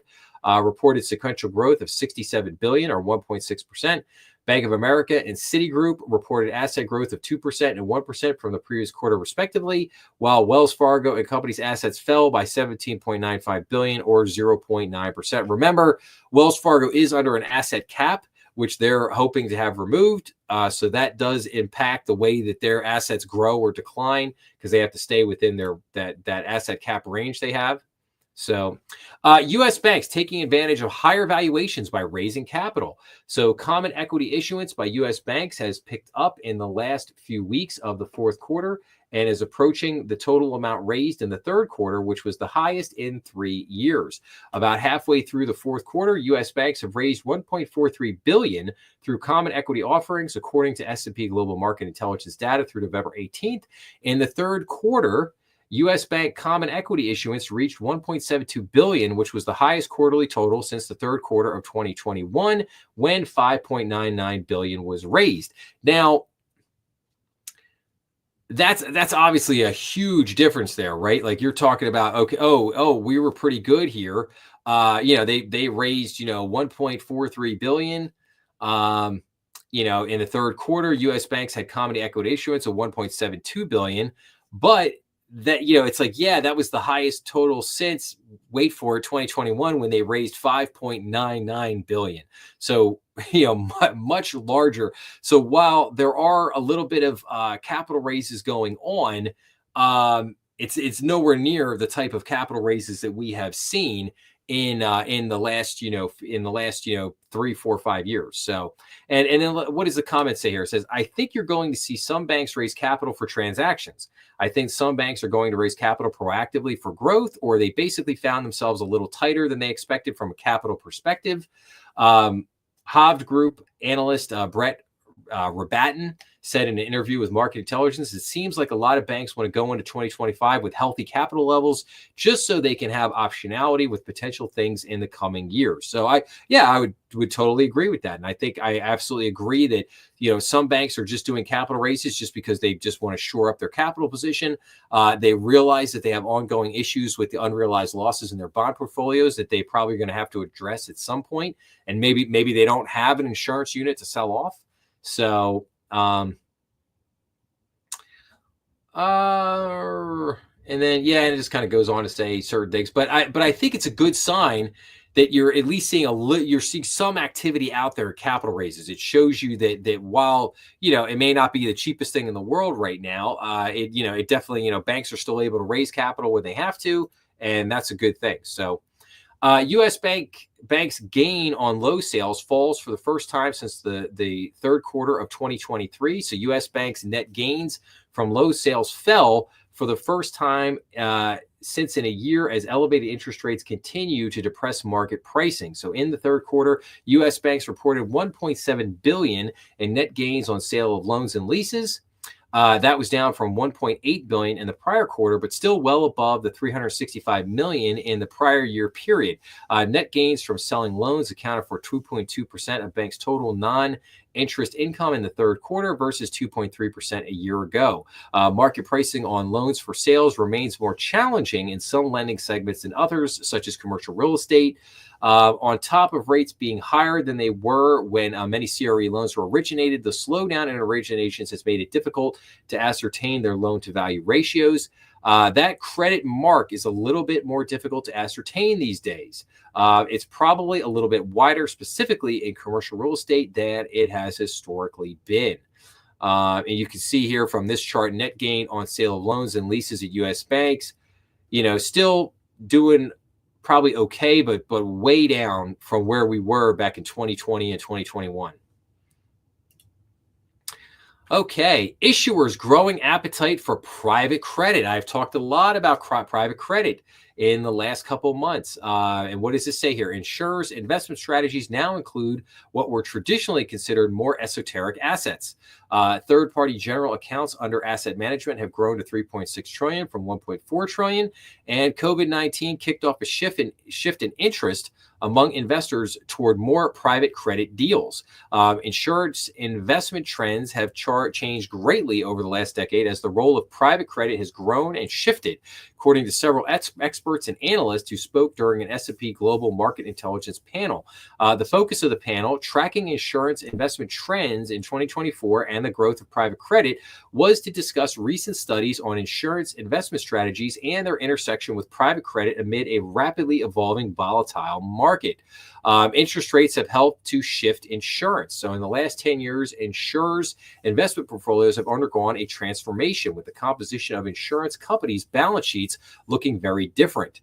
reported sequential growth of $67 billion, or 1.6%. Bank of America and Citigroup reported asset growth of 2% and 1% from the previous quarter, respectively, while Wells Fargo and Company's assets fell by $17.95 billion, or 0.9%. Remember, Wells Fargo is under an asset cap, which they're hoping to have removed. So that does impact the way that their assets grow or decline, because they have to stay within that asset cap range they have. So U.S. banks taking advantage of higher valuations by raising capital. So common equity issuance by U.S. banks has picked up in the last few weeks of the fourth quarter and is approaching the total amount raised in the third quarter, which was the highest in 3 years. About halfway through the fourth quarter, U.S. banks have raised $1.43 billion through common equity offerings, according to S&P Global Market Intelligence data through November 18th. In the third quarter, U.S. bank common equity issuance reached $1.72 billion, which was the highest quarterly total since the third quarter of 2021, when $5.99 billion was raised. Now, that's obviously a huge difference there, right? Like, you're talking about, okay, we were pretty good here. They raised, $1.43 billion. In the third quarter, U.S. banks had common equity issuance of $1.72 billion, but that, it's like, yeah, that was the highest total since, wait for it, 2021, when they raised $5.99 billion. So, much larger. So while there are a little bit of capital raises going on, it's nowhere near the type of capital raises that we have seen in the last 3, 4, 5 years. So, and then what does the comment say here? It says, I think you're going to see some banks raise capital for transactions. I think some banks are going to raise capital proactively for growth, or they basically found themselves a little tighter than they expected from a capital perspective. Hovde Group analyst Brett Rabatin said in an interview with Market Intelligence, it seems like a lot of banks want to go into 2025 with healthy capital levels just so they can have optionality with potential things in the coming years. So I would totally agree with that. And I think I absolutely agree that, some banks are just doing capital raises just because they just want to shore up their capital position. They realize that they have ongoing issues with the unrealized losses in their bond portfolios that they probably are going to have to address at some point. And maybe they don't have an insurance unit to sell off. So, and then, and it just kind of goes on to say certain things, but I think it's a good sign that you're at least seeing you're seeing some activity out there, capital raises. It shows you that while, it may not be the cheapest thing in the world right now, it definitely, banks are still able to raise capital when they have to, and that's a good thing. So, U.S. banks gain on low sales falls for the first time since the third quarter of 2023. So U.S. banks net gains from low sales fell for the first time since in a year as elevated interest rates continue to depress market pricing. So in the third quarter, U.S. banks reported $1.7 billion in net gains on sale of loans and leases. That was down from $1.8 billion in the prior quarter, but still well above the $365 million in the prior year period. Net gains from selling loans accounted for 2.2% of banks' total non-interest income in the third quarter versus 2.3% a year ago. Market pricing on loans for sales remains more challenging in some lending segments than others, such as commercial real estate. On top of rates being higher than they were when many CRE loans were originated, the slowdown in originations has made it difficult to ascertain their loan-to-value ratios. That credit mark is a little bit more difficult to ascertain these days. It's probably a little bit wider, specifically in commercial real estate, than it has historically been. And you can see here from this chart, net gain on sale of loans and leases at U.S. banks, still doing probably okay, but way down from where we were back in 2020 and 2021. Okay, issuers' growing appetite for private credit. I've talked a lot about private credit in the last couple of months. And what does this say here? Insurers' investment strategies now include what were traditionally considered more esoteric assets. Third-party general accounts under asset management have grown to $3.6 trillion from $1.4 trillion, and COVID-19 kicked off a shift in interest among investors toward more private credit deals. Insurance investment trends have changed greatly over the last decade as the role of private credit has grown and shifted, according to several experts and analysts who spoke during an S&P Global Market Intelligence panel. The focus of the panel, tracking insurance investment trends in 2024 and the growth of private credit, was to discuss recent studies on insurance investment strategies and their intersection with private credit amid a rapidly evolving volatile market. Interest rates have helped to shift insurance. So in the last 10 years, insurers' investment portfolios have undergone a transformation, with the composition of insurance companies' balance sheets looking very different.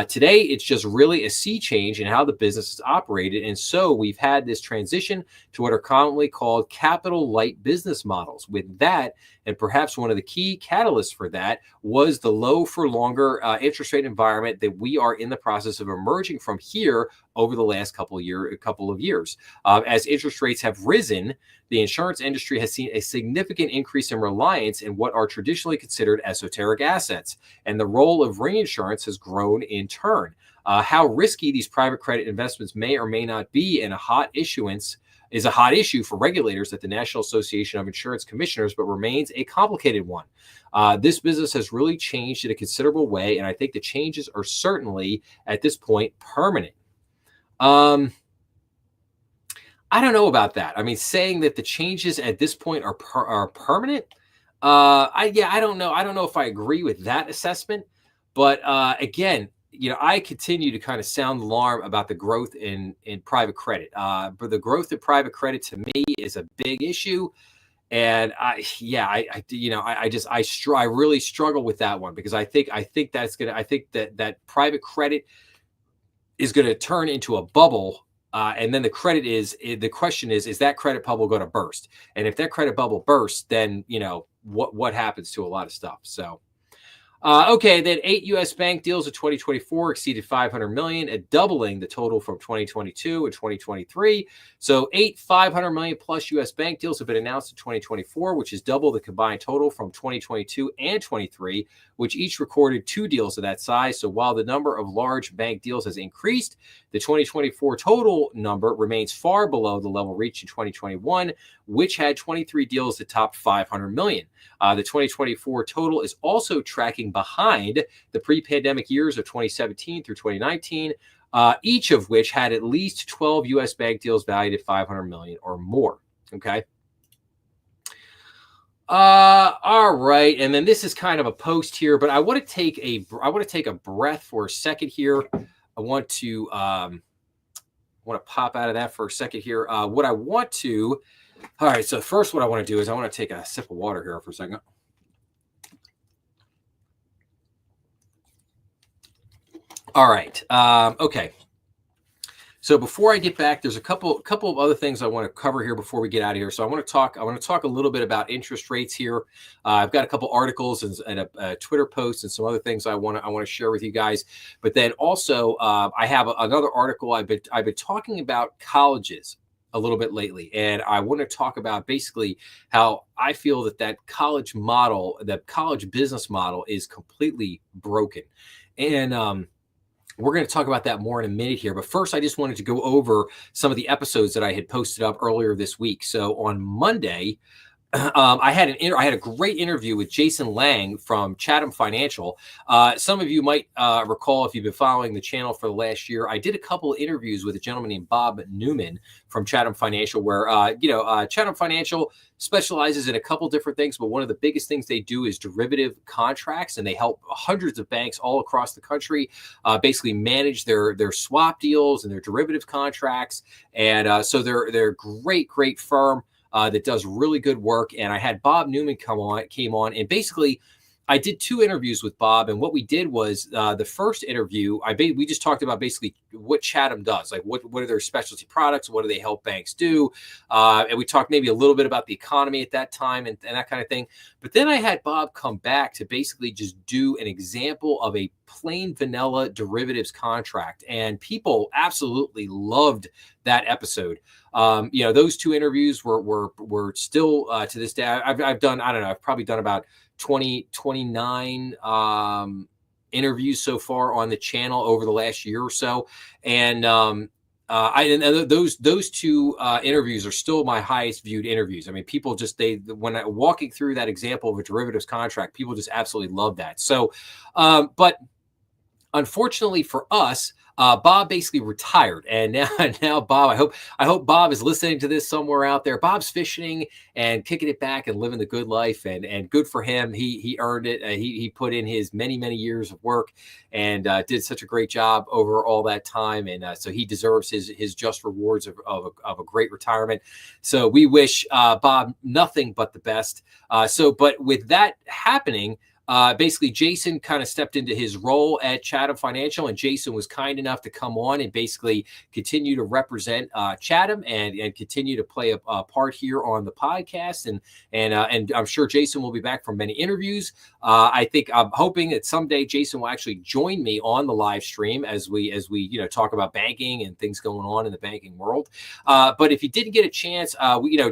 Today, it's just really a sea change in how the business is operated. And so we've had this transition to what are commonly called capital light business models. With that, and perhaps one of the key catalysts for that, was the low for longer interest rate environment that we are in the process of emerging from here over the last couple of years. As interest rates have risen, the insurance industry has seen a significant increase in reliance in what are traditionally considered esoteric assets, and the role of reinsurance has grown in turn. How risky these private credit investments may or may not be in a hot issue for regulators at the National Association of Insurance Commissioners, but remains a complicated one. This business has really changed in a considerable way, and I think the changes are certainly, at this point, permanent. I don't know about that. I mean, saying that the changes at this point are permanent. I don't know. I don't know if I agree with that assessment. But again, I continue to kind of sound the alarm about the growth in private credit. But the growth in private credit to me is a big issue. And I really struggle with that one, because I think that private credit is going to turn into a bubble. And then the question is that credit bubble going to burst? And if that credit bubble bursts, then, what happens to a lot of stuff? So, Okay, then 8 U.S. bank deals in 2024 exceeded 500 million, doubling the total from 2022 and 2023. So 500 million plus U.S. bank deals have been announced in 2024, which is double the combined total from 2022 and 23, which each recorded 2 deals of that size. So while the number of large bank deals has increased, the 2024 total number remains far below the level reached in 2021, which had 23 deals that topped 500 million. The 2024 total is also tracking behind the pre-pandemic years of 2017 through 2019, each of which had at least 12 U.S. bank deals valued at 500 million or more. Okay. All right, and then this is kind of a post here, but I want to take a breath for a second here. I want to pop out of that for a second here. All right, so first what I want to do is I want to take a sip of water here for a second. All right. Okay. So before I get back, there's a couple of other things I want to cover here before we get out of here. So I want to talk a little bit about interest rates here. I've got a couple articles and a Twitter post and some other things I want to share with you guys. But then also I have another article. I've been talking about colleges a little bit lately, and I want to talk about basically how I feel that college model, that college business model, is completely broken. And we're going to talk about that more in a minute here. But first, I just wanted to go over some of the episodes that I had posted up earlier this week. So on Monday, I had a great interview with Jason Lang from Chatham Financial. Some of you might recall, if you've been following the channel for the last year, I did a couple of interviews with a gentleman named Bob Newman from Chatham Financial, where Chatham Financial specializes in a couple different things, but one of the biggest things they do is derivative contracts, and they help hundreds of banks all across the country basically manage their swap deals and their derivatives contracts. And so they're great firm that does really good work. And I had Bob Newman came on, and basically I did 2 interviews with Bob. And what we did was the first interview, we just talked about basically what Chatham does, like what are their specialty products, what do they help banks do, and we talked maybe a little bit about the economy at that time and that kind of thing. But then I had Bob come back to basically just do an example of a plain vanilla derivatives contract, and people absolutely loved that episode. Those 2 interviews were still to this day. I've done, I don't know, I've probably done about 29 interviews so far on the channel over the last year or so. And those 2 interviews are still my highest viewed interviews. I mean, people just, walking through that example of a derivatives contract, people just absolutely love that. So, but unfortunately for us, Bob basically retired, and now Bob, I hope Bob is listening to this somewhere out there. Bob's fishing and kicking it back and living the good life, and good for him. He earned it. He put in his many years of work and did such a great job over all that time, and so he deserves his just rewards of a great retirement. So we wish Bob nothing but the best. But with that happening, basically, Jason kind of stepped into his role at Chatham Financial, and Jason was kind enough to come on and basically continue to represent Chatham and continue to play a part here on the podcast. And I'm sure Jason will be back for many interviews. I'm hoping that someday Jason will actually join me on the live stream as we talk about banking and things going on in the banking world. But if you didn't get a chance,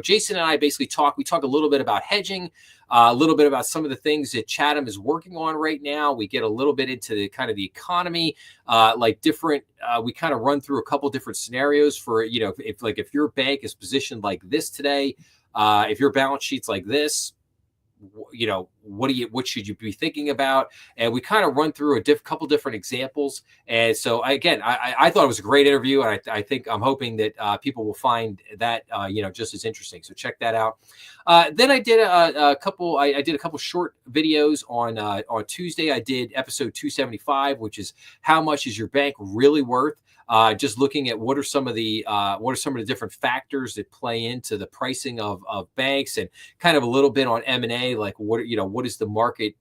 Jason and I basically talk a little bit about hedging, a little bit about some of the things that Chatham is working on right now. We get a little bit into the kind of the economy, we kind of run through a couple different scenarios for, if your bank is positioned like this today, if your balance sheet's like this, what should you be thinking about? And we kind of run through a couple different examples. And so again, I thought it was a great interview, and I'm hoping that people will find that just as interesting. So check that out. Then I did a couple short videos on Tuesday. I did episode 275, which is how much is your bank really worth? Just looking at what are some of the different factors that play into the pricing of banks, and kind of a little bit on M&A, like what is the market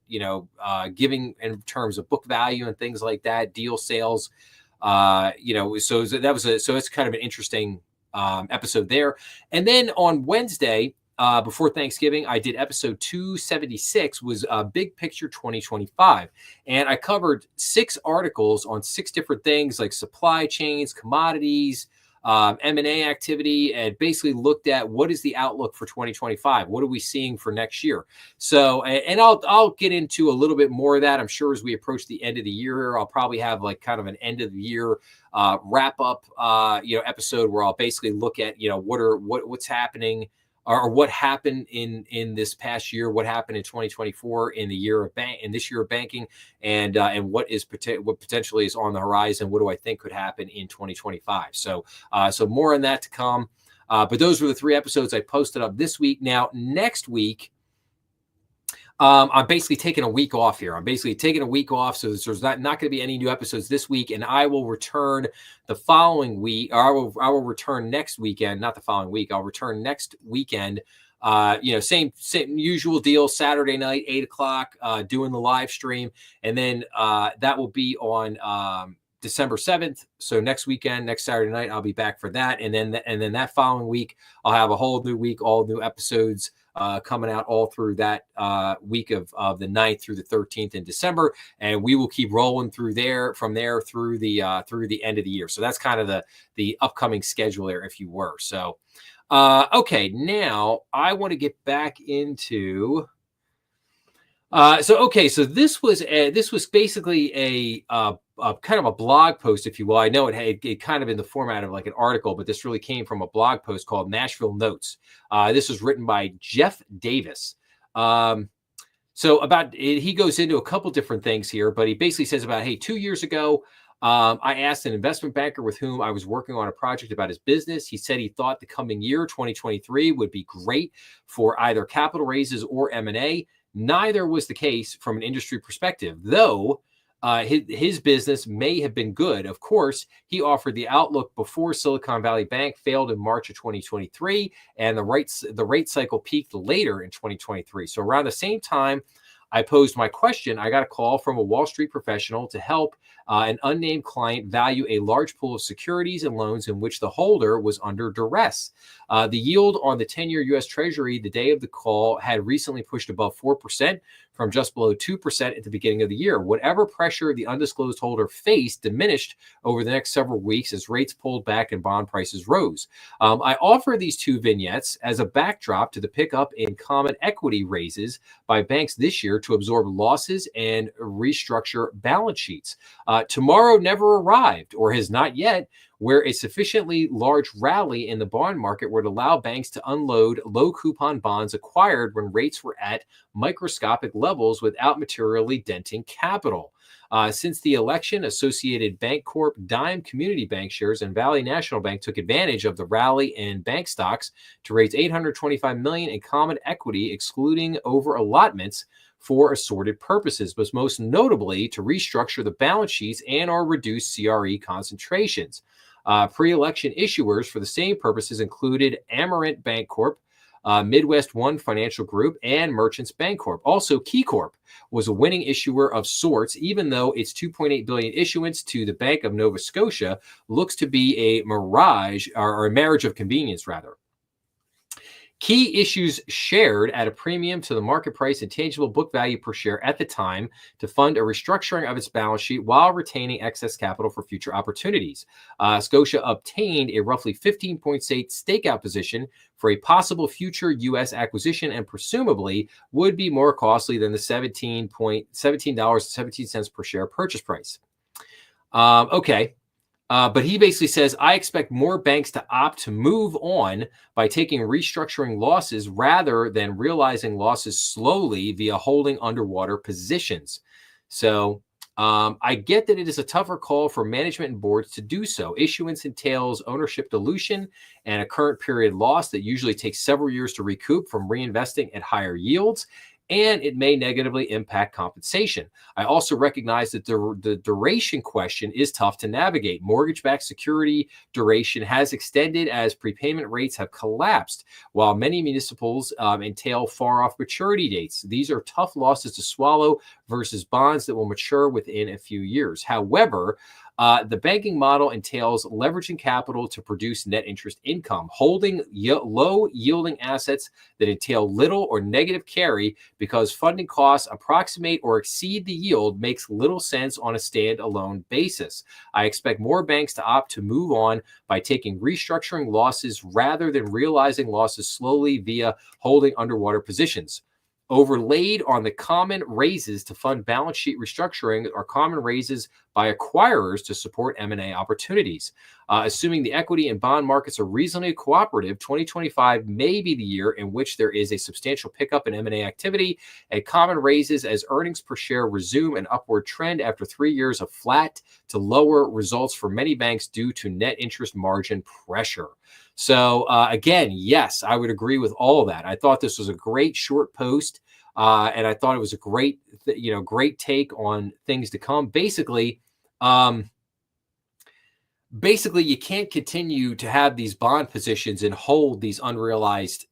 giving in terms of book value and things like that, deal sales. So it's kind of an interesting episode there. And then on Wednesday, before Thanksgiving, I did episode 276, was Big Picture 2025. And I covered 6 articles on 6 different things like supply chains, commodities, M&A activity, and basically looked at what is the outlook for 2025. What are we seeing for next year? So, and I'll get into a little bit more of that. I'm sure as we approach the end of the year, I'll probably have like kind of an end of the year wrap up, episode where I'll basically look at, what's happening or what happened in this past year, what happened in 2024 in the year of this year of banking, and what potentially is on the horizon. What do I think could happen in 2025? So more on that to come. But those were the 3 episodes I posted up this week. Now next week, I'm basically taking a week off here. I'm basically taking a week off, so there's not going to be any new episodes this week, and I will return the following week. Or I will return next weekend, not the following week. I'll return next weekend. Same usual deal. Saturday night, 8:00, doing the live stream, and then that will be on December 7th. So next weekend, next Saturday night, I'll be back for that, and then that following week, I'll have a whole new week, all new episodes. Coming out all through that week of the 9th through the 13th in December, and we will keep rolling from there through the end of the year. So that's kind of the upcoming schedule there, if you were. So, okay, now I want to get back into. So this was basically a kind of a blog post, if you will. I know it kind of in the format of like an article, but this really came from a blog post called Nashville Notes. This was written by Jeff Davis. He goes into a couple different things here, but he basically says about, hey, 2 years ago, I asked an investment banker with whom I was working on a project about his business. He said he thought the coming year, 2023, would be great for either capital raises or M&A. Neither was the case from an industry perspective, though his business may have been good. Of course, he offered the outlook before Silicon Valley Bank failed in March of 2023, and the rate cycle peaked later in 2023. So around the same time I posed my question, I got a call from a Wall Street professional to help an unnamed client value a large pool of securities and loans in which the holder was under duress. The yield on the 10-year U.S. Treasury the day of the call had recently pushed above 4% from just below 2% at the beginning of the year. Whatever pressure the undisclosed holder faced diminished over the next several weeks as rates pulled back and bond prices rose. I offer these 2 vignettes as a backdrop to the pickup in common equity raises by banks this year to absorb losses and restructure balance sheets. Tomorrow never arrived, or has not yet, where a sufficiently large rally in the bond market would allow banks to unload low coupon bonds acquired when rates were at microscopic levels without materially denting capital. Since the election, Associated Bank Corp, Dime Community Bank shares, and Valley National Bank took advantage of the rally in bank stocks to raise $825 million in common equity, excluding over allotments for assorted purposes, but most notably to restructure the balance sheets and or reduce CRE concentrations. Pre-election issuers for the same purposes included Amerant Bank Corp, Midwest One Financial Group, and Merchants Bank Corp. Also, Key Corp was a winning issuer of sorts, even though its $2.8 billion issuance to the Bank of Nova Scotia looks to be a mirage, or a marriage of convenience, rather. Key issues shared at a premium to the market price and tangible book value per share at the time to fund a restructuring of its balance sheet while retaining excess capital for future opportunities. Scotia obtained a roughly 15.8 stakeout position for a possible future U.S. acquisition and presumably would be more costly than the $17.17 per share purchase price. But he basically says, I expect more banks to opt to move on by taking restructuring losses rather than realizing losses slowly via holding underwater positions. So I get that it is a tougher call for management and boards to do so. Issuance entails ownership dilution and a current period loss that usually takes several years to recoup from reinvesting at higher yields, and it may negatively impact compensation. I also recognize that the duration question is tough to navigate. Mortgage-backed security duration has extended as prepayment rates have collapsed, while many municipals entail far-off maturity dates. These are tough losses to swallow versus bonds that will mature within a few years. However, The banking model entails leveraging capital to produce net interest income, holding low yielding assets that entail little or negative carry because funding costs approximate or exceed the yield makes little sense on a standalone basis. I expect more banks to opt to move on by taking restructuring losses rather than realizing losses slowly via holding underwater positions. Overlaid on the common raises to fund balance sheet restructuring are common raises by acquirers to support M&A opportunities. Assuming the equity and bond markets are reasonably cooperative, 2025 may be the year in which there is a substantial pickup in M&A activity and common raises as earnings per share resume an upward trend after 3 years of flat to lower results for many banks due to net interest margin pressure. So again, yes, I would agree with all of that. I thought this was a great short post, and I thought it was a great, great take on things to come. Basically, you can't continue to have these bond positions and hold these unrealized,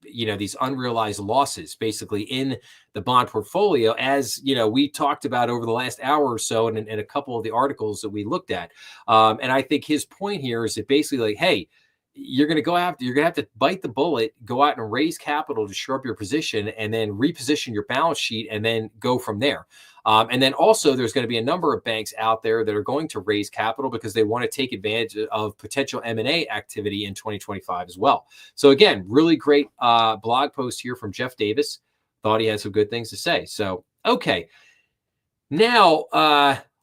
these unrealized losses basically in the bond portfolio, as we talked about over the last hour or so, and in a couple of the articles that we looked at. And I think his point here is that basically, like, hey, you're going to have to bite the bullet, go out and raise capital to shore up your position, and then reposition your balance sheet, and then go from there. And then also, there's going to be a number of banks out there that are going to raise capital because they want to take advantage of potential M&A activity in 2025 as well. So again, really great blog post here from Jeff Davis. Thought he had some good things to say. So, okay. Now,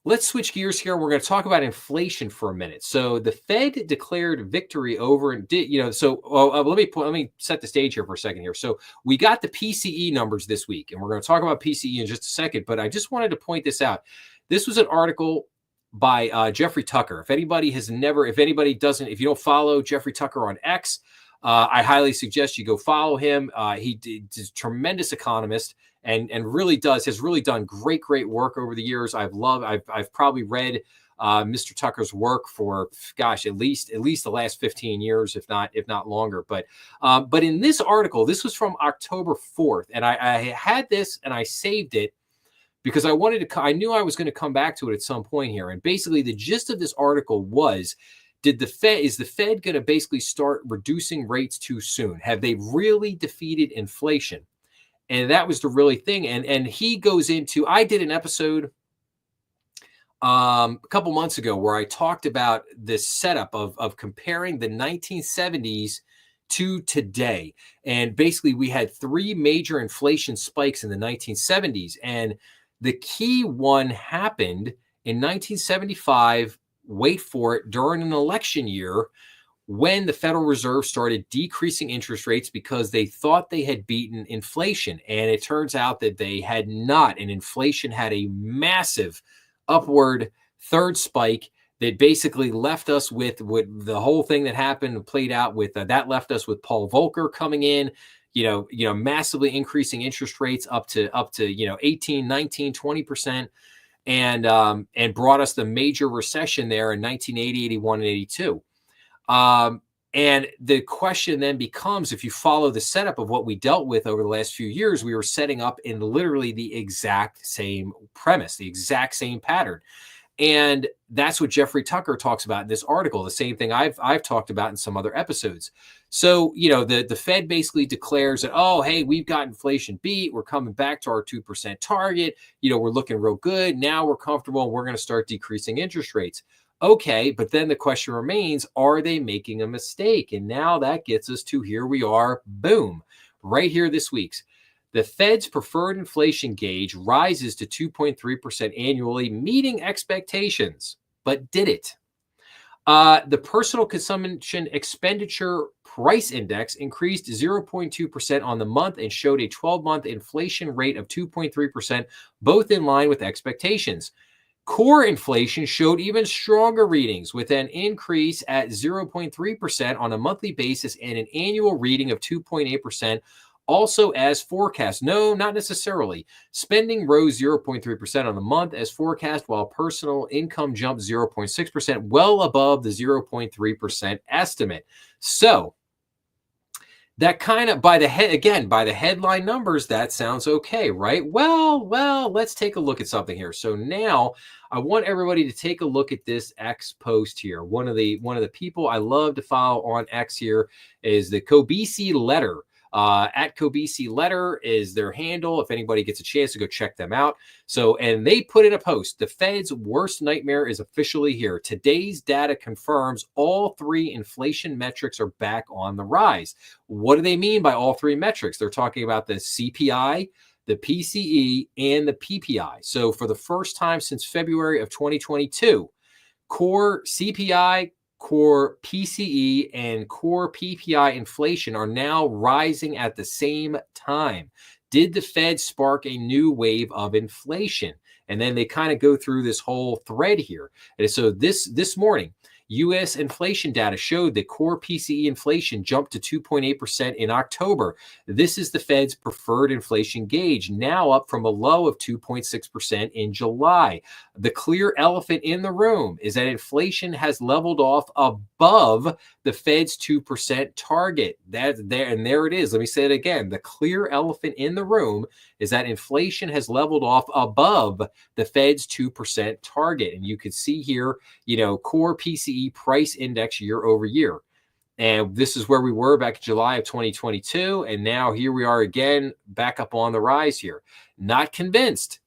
let's switch gears here. We're going to talk about inflation for a minute. So the Fed declared victory over, and let me set the stage here for a second here. So we got the PCE numbers this week, and we're going to talk about PCE in just a second, but I just wanted to point this out. This was an article by Jeffrey Tucker. If you don't follow Jeffrey Tucker on X, I highly suggest you go follow him. He's a tremendous economist and has really done great work over the years. I've probably read Mr. Tucker's work for, gosh, at least the last 15 years, if not longer. But in this article, this was from October 4th, and I had this and I saved it because I knew I was going to come back to it at some point here. And basically the gist of this article was, is the Fed going to basically start reducing rates too soon? Have they really defeated inflation? And that was the really thing. And he goes into, I did an episode a couple months ago where I talked about this setup of comparing the 1970s to today. And basically we had three major inflation spikes in the 1970s. And the key one happened in 1975, wait for it, during an election year, when the Federal Reserve started decreasing interest rates because they thought they had beaten inflation. And it turns out that they had not. And inflation had a massive upward third spike that basically left us with the whole thing that happened and played out with that left us with Paul Volcker coming in, massively increasing interest rates up to 18, 19, 20%. And brought us the major recession there in 1980, 81, and 82. And the question then becomes, if you follow the setup of what we dealt with over the last few years, we were setting up in literally the exact same premise, the exact same pattern. And that's what Jeffrey Tucker talks about in this article, the same thing I've talked about in some other episodes. So, the Fed basically declares that, oh, hey, we've got inflation beat. We're coming back to our 2% target. We're looking real good. Now we're comfortable and we're going to start decreasing interest rates. Okay, but then the question remains, are they making a mistake? And now that gets us to here we are, boom, right here this week's. The Fed's preferred inflation gauge rises to 2.3% annually, meeting expectations. But did it? The personal consumption expenditure price index increased 0.2% on the month and showed a 12-month inflation rate of 2.3%, both in line with expectations. Core inflation showed even stronger readings, with an increase at 0.3% on a monthly basis and an annual reading of 2.8%. Also as forecast. No, not necessarily. Spending rose 0.3% on the month as forecast, while personal income jumped 0.6%, well above the 0.3% estimate. So that kind of, by the headline numbers, that sounds okay, right? Well, let's take a look at something here. So now I want everybody to take a look at this X post here. One of the people I love to follow on X here is the Kobisi Letter. At Kobisi Letter is their handle. If anybody gets a chance to go check them out. So, and they put in a post, the Fed's worst nightmare is officially here. Today's data confirms all three inflation metrics are back on the rise. What do they mean by all three metrics? They're talking about the CPI, the PCE, and the PPI. So for the first time since February of 2022, core CPI, core PCE, and core PPI inflation are now rising at the same time. Did the Fed spark a new wave of inflation? And then they kind of go through this whole thread here. And so this morning, U.S. inflation data showed that core PCE inflation jumped to 2.8% in October. This is the Fed's preferred inflation gauge, now up from a low of 2.6% in July. The clear elephant in the room is that inflation has leveled off above the Fed's 2% target. There it is. Let me say it again. The clear elephant in the room is that inflation has leveled off above the Fed's 2% target. And you can see here, core PCE price index year over year. And this is where we were back in July of 2022. And now here we are again, back up on the rise here. Not convinced.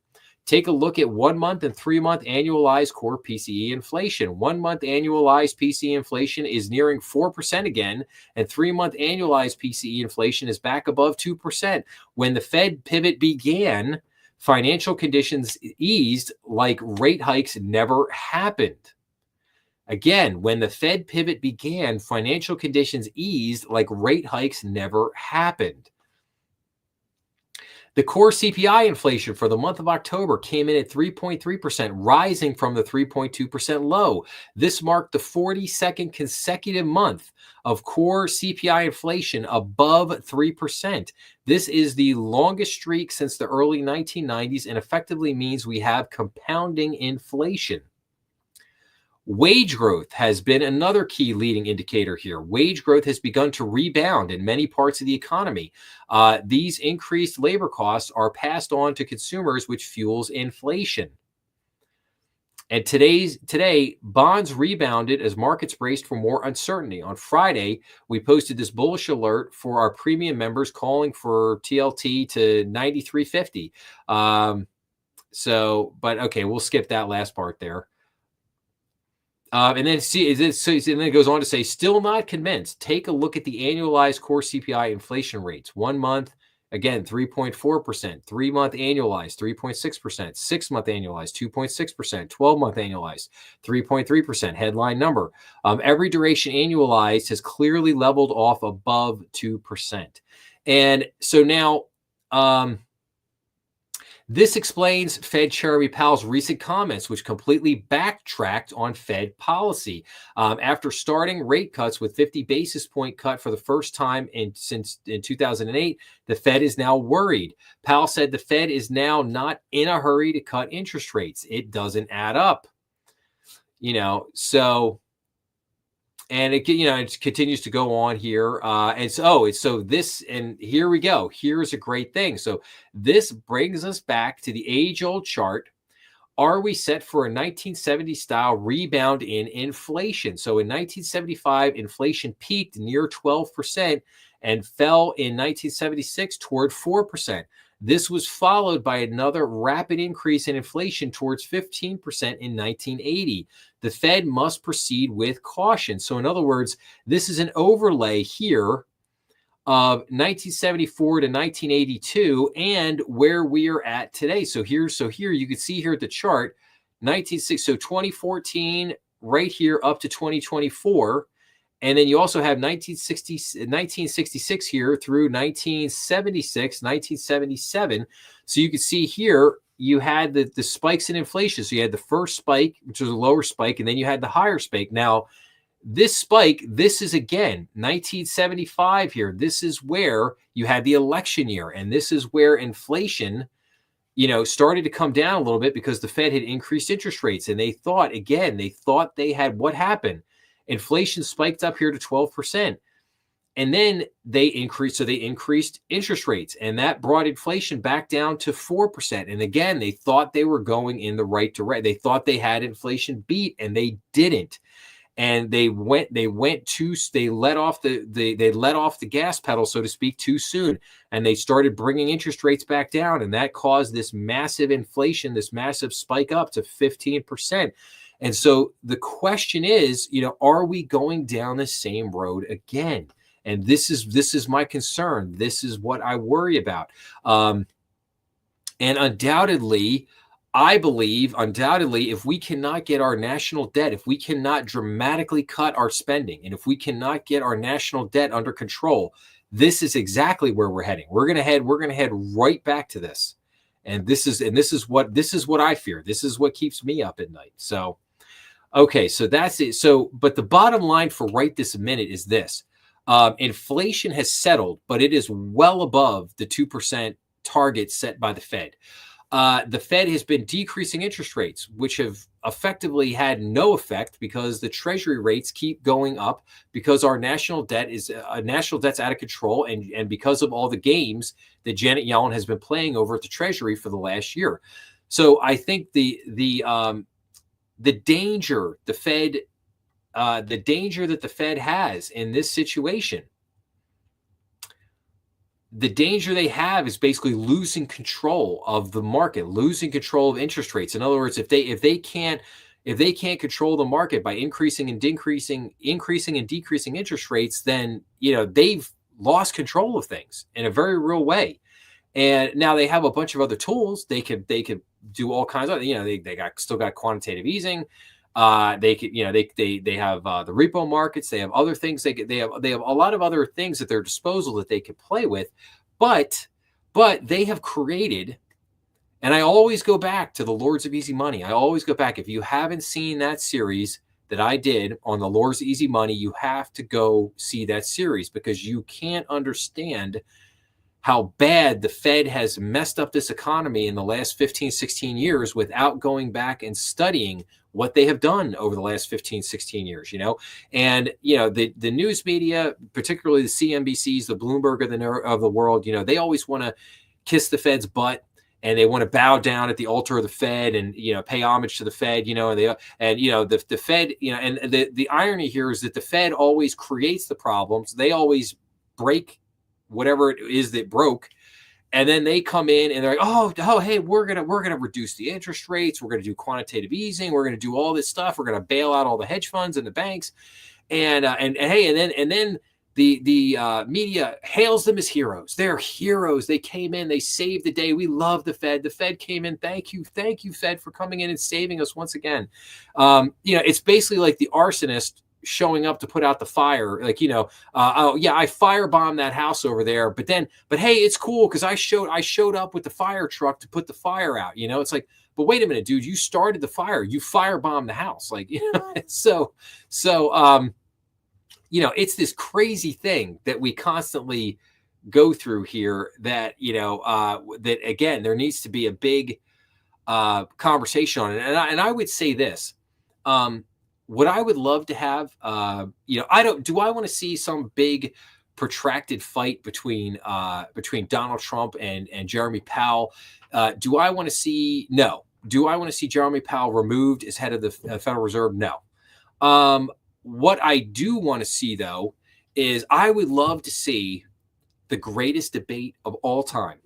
Take a look at 1 month and 3 month annualized core PCE inflation. 1 month annualized PCE inflation is nearing 4% again, and 3 month annualized PCE inflation is back above 2%. When the Fed pivot began, financial conditions eased like rate hikes never happened. Again, when the Fed pivot began, financial conditions eased like rate hikes never happened. The core CPI inflation for the month of October came in at 3.3%, rising from the 3.2% low. This marked the 42nd consecutive month of core CPI inflation above 3%. This is the longest streak since the early 1990s and effectively means we have compounding inflation. Wage growth has been another key leading indicator here. Wage growth has begun to rebound in many parts of the economy. These increased labor costs are passed on to consumers, which fuels inflation. And today, bonds rebounded as markets braced for more uncertainty. On Friday, we posted this bullish alert for our premium members calling for TLT to 93.50. But okay, we'll skip that last part there. And then it goes on to say, still not convinced. Take a look at the annualized core CPI inflation rates. 1 month, again, 3.4%. 3 month annualized, 3.6%. 6 month annualized, 2.6%. 12 month annualized, 3.3%. Headline number. Every duration annualized has clearly leveled off above 2%. And so now, this explains Fed Chairman Powell's recent comments, which completely backtracked on Fed policy. After starting rate cuts with 50 basis point cut for the first time since 2008, the Fed is now worried. Powell said the Fed is now not in a hurry to cut interest rates. It doesn't add up. And it continues to go on here. And here we go. Here's a great thing. So this brings us back to the age-old chart. Are we set for a 1970 style rebound in inflation? So in 1975, inflation peaked near 12% and fell in 1976 toward 4%. This was followed by another rapid increase in inflation towards 15% in 1980. The Fed must proceed with caution. So in other words, this is an overlay here of 1974 to 1982 and where we are at today. So here you can see here at the chart, 2014 right here up to 2024. And then you also have 1966 here through 1976, 1977. So you can see here, you had the spikes in inflation. So you had the first spike, which was a lower spike, and then you had the higher spike. Now, this spike, this is again, 1975 here. This is where you had the election year. And this is where inflation, started to come down a little bit because the Fed had increased interest rates. And they thought they had what happened? Inflation spiked up here to 12%. And then they increased interest rates, and that brought inflation back down to 4%. And again, they thought they were going in the right direction. They thought they had inflation beat, and they didn't. And they let off the gas pedal, so to speak, too soon. And they started bringing interest rates back down, and that caused this massive inflation, this massive spike up to 15%. And so the question is, are we going down the same road again? And this is my concern. This is what I worry about. And undoubtedly, I believe, if we cannot get our national debt, if we cannot dramatically cut our spending, and if we cannot get our national debt under control, this is exactly where we're heading. We're going to head right back to this. And this is what I fear. This is what keeps me up at night. So, okay, so that's it. So, but the bottom line for right this minute is this. Inflation has settled, but it is well above the 2% target set by the Fed. The Fed has been decreasing interest rates, which have effectively had no effect because the Treasury rates keep going up because our national debt's out of control, and because of all the games that Janet Yellen has been playing over at the Treasury for the last year. So I think the danger that the Fed has in this situation, the danger they have is basically losing control of the market, losing control of interest rates. In other words, if they can't control the market by increasing and decreasing interest rates, then they've lost control of things in a very real way. And now they have a bunch of other tools. They could do all kinds of, they still got quantitative easing. They could, they have the repo markets. They have other things. They have a lot of other things at their disposal that they could play with, but they have created. And I always go back to the Lords of Easy Money. I always go back. If you haven't seen that series that I did on the Lords of Easy Money, you have to go see that series, because you can't understand how bad the Fed has messed up this economy in the last 15, 16 years without going back and studying what they have done over the last 15, 16 years, And, the news media, particularly the CNBCs, the Bloomberg of the world, they always want to kiss the Fed's butt, and they want to bow down at the altar of the Fed and, pay homage to the Fed, the Fed, and the irony here is that the Fed always creates the problems. They always break whatever it is that broke, and then they come in and they're like, oh, hey, we're gonna reduce the interest rates. We're gonna do quantitative easing. We're gonna do all this stuff. We're gonna bail out all the hedge funds and the banks, and then the media hails them as heroes. They're heroes. They came in. They saved the day. We love the Fed. The Fed came in. Thank you, Fed, for coming in and saving us once again. It's basically like the arsonist showing up to put out the fire, like, oh yeah, I firebombed that house over there, but hey, it's cool because I showed up with the fire truck to put the fire out. It's like, but wait a minute, dude, you started the fire, you firebombed the house, like, so it's this crazy thing that we constantly go through here, that that again, there needs to be a big conversation on it. And I would say this, what I would love to have, I want to see some big protracted fight between Donald Trump and Jeremy Powell? Do I want to see? No. Do I want to see Jeremy Powell removed as head of the Federal Reserve? No. What I do want to see, though, is I would love to see the greatest debate of all time.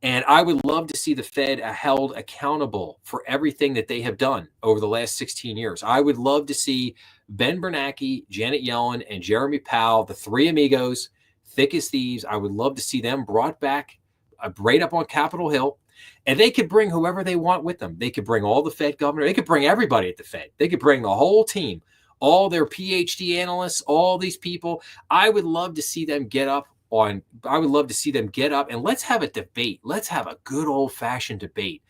And I would love to see the Fed held accountable for everything that they have done over the last 16 years. I would love to see Ben Bernanke, Janet Yellen, and Jeremy Powell, the three amigos, thick as thieves. I would love to see them brought back right up on Capitol Hill. And they could bring whoever they want with them. They could bring all the Fed governors. They could bring everybody at the Fed. They could bring the whole team, all their PhD analysts, all these people. I would love to see them get up and let's have a debate. Let's have a good old-fashioned debate,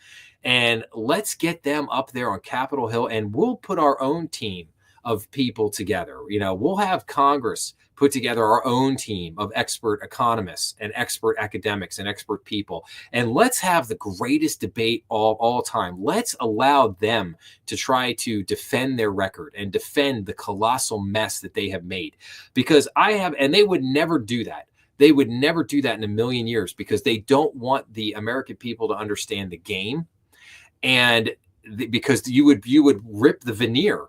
and let's get them up there on Capitol Hill, and we'll put our own team of people together. We'll have Congress put together our own team of expert economists and expert academics and expert people. And let's have the greatest debate of all time. Let's allow them to try to defend their record and defend the colossal mess that they have made. Because and they would never do that. They would never do that in a million years, because they don't want the American people to understand the game. And because you would rip the veneer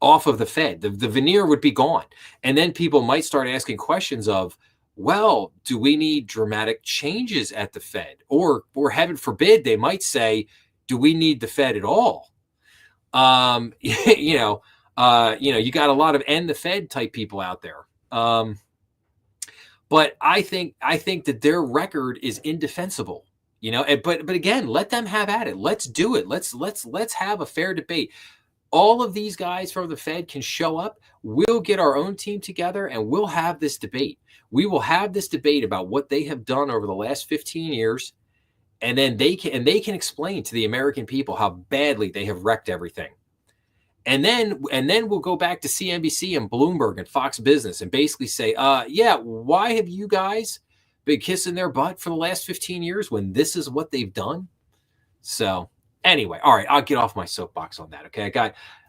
off of the Fed. The veneer would be gone. And then people might start asking questions of, well, do we need dramatic changes at the Fed? Or heaven forbid, they might say, do we need the Fed at all? You got a lot of end the Fed type people out there. But I think that their record is indefensible. But again, let them have at it. Let's do it. Let's have a fair debate. All of these guys from the Fed can show up. We'll get our own team together and we'll have this debate. We will have this debate about what they have done over the last 15 years. And then they can explain to the American people how badly they have wrecked everything. And then we'll go back to CNBC and Bloomberg and Fox Business and basically say, why have you guys been kissing their butt for the last 15 years when this is what they've done? So anyway, all right, I'll get off my soapbox on that. Okay,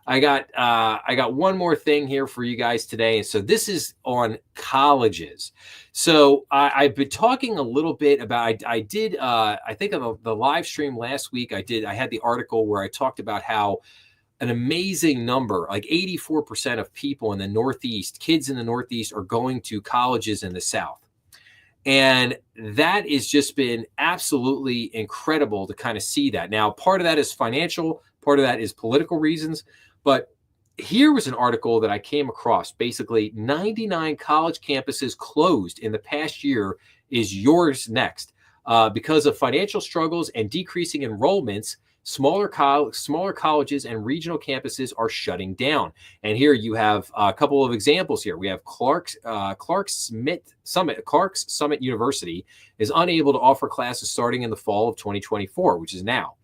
I got one more thing here for you guys today, and so this is on colleges. So I've been talking a little bit about. I did. I think on the live stream last week, I had the article where I talked about how an amazing number, like 84% of people in the Northeast, kids in the Northeast, are going to colleges in the South. And that has just been absolutely incredible to kind of see that. Now, part of that is financial, part of that is political reasons. But here was an article that I came across. Basically, 99 college campuses closed in the past year. Is yours next? Because of financial struggles and decreasing enrollments, smaller colleges and regional campuses are shutting down. And here you have a couple of examples here. We have Clark's Summit University is unable to offer classes starting in the fall of 2024, which is now.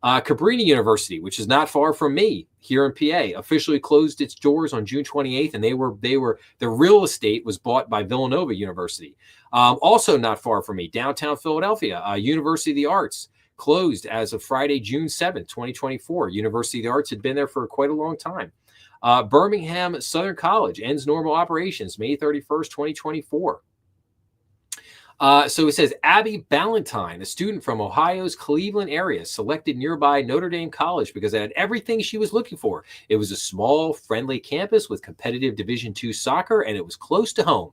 Cabrini University, which is not far from me here in PA, officially closed its doors on June 28th, and the real estate was bought by Villanova University. Also not far from me, downtown Philadelphia, University of the Arts, closed as of Friday, June 7th, 2024. University of the Arts had been there for quite a long time. Birmingham Southern College ends normal operations May 31st, 2024. So it says Abby Ballantyne, a student from Ohio's Cleveland area, selected nearby Notre Dame College because it had everything she was looking for. It was a small, friendly campus with competitive Division II soccer, and it was close to home.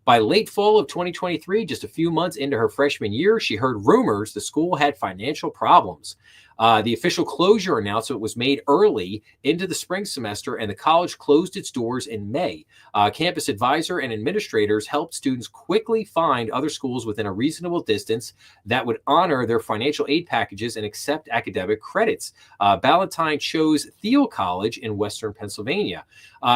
By late fall of 2023, just a few months into her freshman year, she heard rumors the school had financial problems. The official closure announcement was made early into the spring semester, and the college closed its doors in May. Campus advisor and administrators helped students quickly find other schools within a reasonable distance that would honor their financial aid packages and accept academic credits. Ballantyne chose Thiel College in Western Pennsylvania.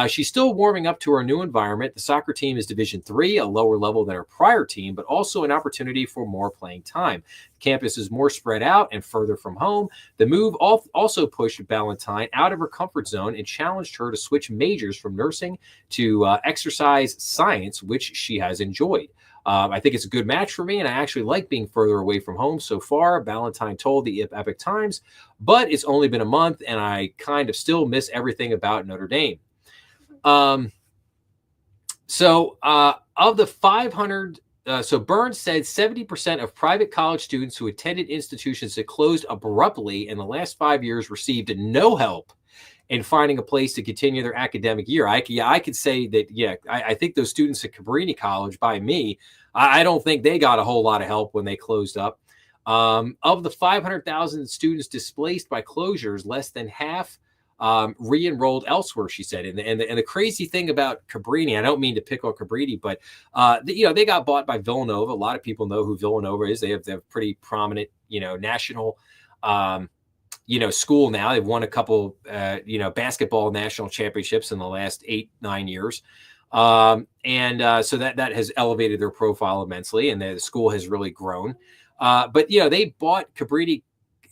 She's still warming up to her new environment. The soccer team is Division III, a lower level than her prior team, but also an opportunity for more playing time. Campus is more spread out and further from home. The move also pushed Ballantyne out of her comfort zone and challenged her to switch majors from nursing to exercise science, which she has enjoyed. I think it's a good match for me, and I actually like being further away from home so far, Ballantyne told the Epic Times, but it's only been a month, and I kind of still miss everything about Notre Dame. Of the 500, so Burns said 70% of private college students who attended institutions that closed abruptly in the last 5 years received no help in finding a place to continue their academic year. I could say that, I think those students at Cabrini College, by me, I don't think they got a whole lot of help when they closed up. Of the 500,000 students displaced by closures, less than half re-enrolled elsewhere, she said. And the crazy thing about Cabrini, I don't mean to pick on Cabrini, but they got bought by Villanova. A lot of people know who Villanova is. They have pretty prominent, national, school now. They've won a couple, basketball national championships in the last 8-9 years. So that has elevated their profile immensely, and the school has really grown. But they bought Cabrini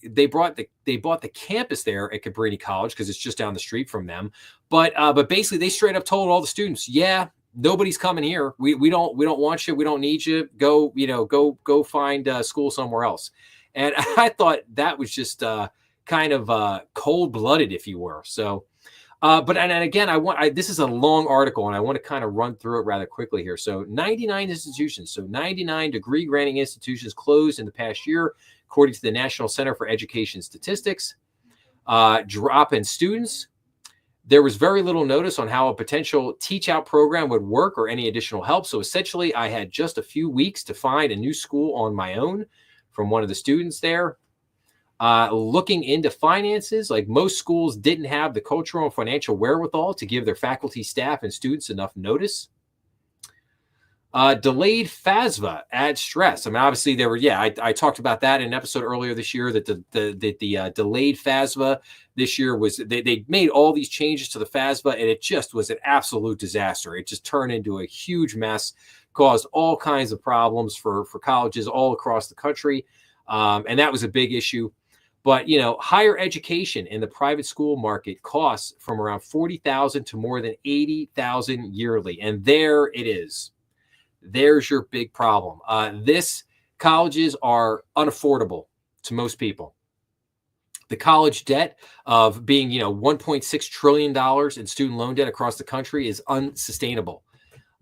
they bought the campus there at Cabrini College because it's just down the street from them. But basically they straight up told all the students, yeah, nobody's coming here. We don't want you. We don't need you. Go, go find school somewhere else. And I thought that was just kind of cold blooded, if you were. So, but again, this is a long article and I want to kind of run through it rather quickly here. So 99 institutions, so 99 degree granting institutions closed in the past year, according to the National Center for Education Statistics. Drop in students. There was very little notice on how a potential teach out program would work or any additional help. So essentially, I had just a few weeks to find a new school on my own from one of the students there. Looking into finances, like most schools didn't have the cultural and financial wherewithal to give their faculty, staff, and students enough notice. Delayed FAFSA adds stress. I mean, obviously there were, I talked about that in an episode earlier this year that the delayed FAFSA this year was, they made all these changes to the FAFSA and it just was an absolute disaster. It just turned into a huge mess, caused all kinds of problems for colleges all across the country. And that was a big issue. But, higher education in the private school market costs from around $40,000 to more than $80,000 yearly. And there it is. There's your big problem. Colleges are unaffordable to most people. The college debt of being, $1.6 trillion in student loan debt across the country is unsustainable.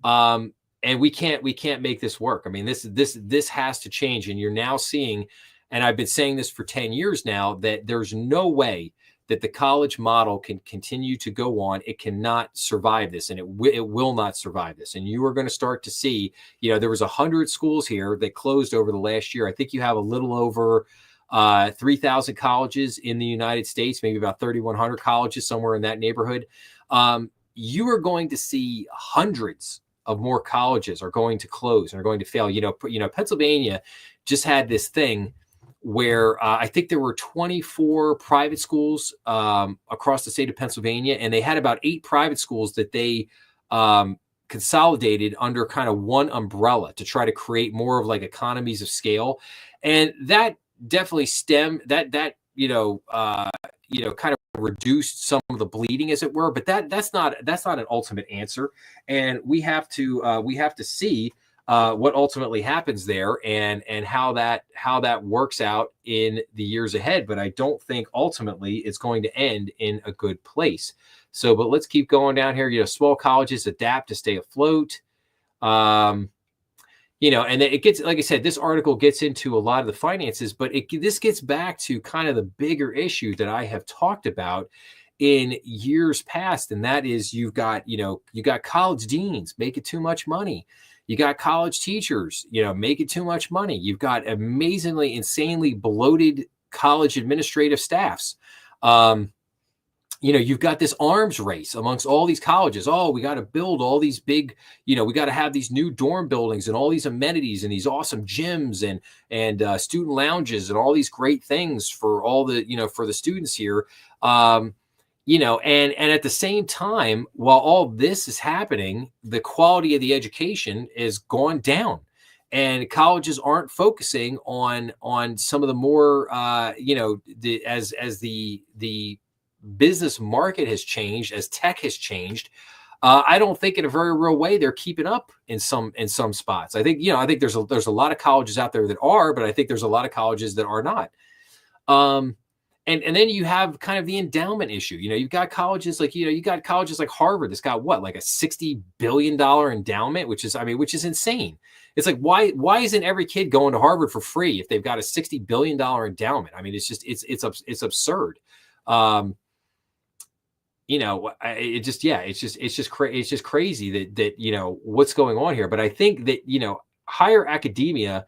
And we can't make this work. I mean, this has to change. And you're now seeing, and I've been saying this for 10 years now, that there's no way that the college model can continue to go on. It cannot survive this, and it will not survive this. And you are going to start to see, there was 100 schools here that closed over the last year. I think you have a little over 3,000 colleges in the United States, maybe about 3,100 colleges, somewhere in that neighborhood. You are going to see hundreds of more colleges are going to close and are going to fail. Pennsylvania just had this thing where I think there were 24 private schools across the state of Pennsylvania, and they had about 8 private schools that they consolidated under kind of one umbrella to try to create more of like economies of scale. And that definitely kind of reduced some of the bleeding, as it were. But that's not an ultimate answer, and we have to see what ultimately happens there and how that works out in the years ahead. But I don't think ultimately it's going to end in a good place. So, but let's keep going down here. Small colleges adapt to stay afloat. And it gets, like I said, this article gets into a lot of the finances, but this gets back to kind of the bigger issue that I have talked about in years past. And that is you got college deans making too much money. You got college teachers, making too much money. You've got amazingly, insanely bloated college administrative staffs. You've got this arms race amongst all these colleges. Oh, we got to build all these big, we got to have these new dorm buildings and all these amenities and these awesome gyms and student lounges and all these great things for all the, for the students here. And at the same time, while all this is happening, the quality of the education is gone down, and colleges aren't focusing on some of the more, as the business market has changed, as tech has changed. I don't think in a very real way they're keeping up in some spots. I think there's a lot of colleges out there that are, but I think there's a lot of colleges that are not. And then you have kind of the endowment issue. You've got colleges like, you got colleges like Harvard that's got like a $60 billion endowment, which is insane. It's like, why isn't every kid going to Harvard for free if they've got a $60 billion endowment? I mean, it's just, it's absurd. It's just crazy that what's going on here. But I think that, higher academia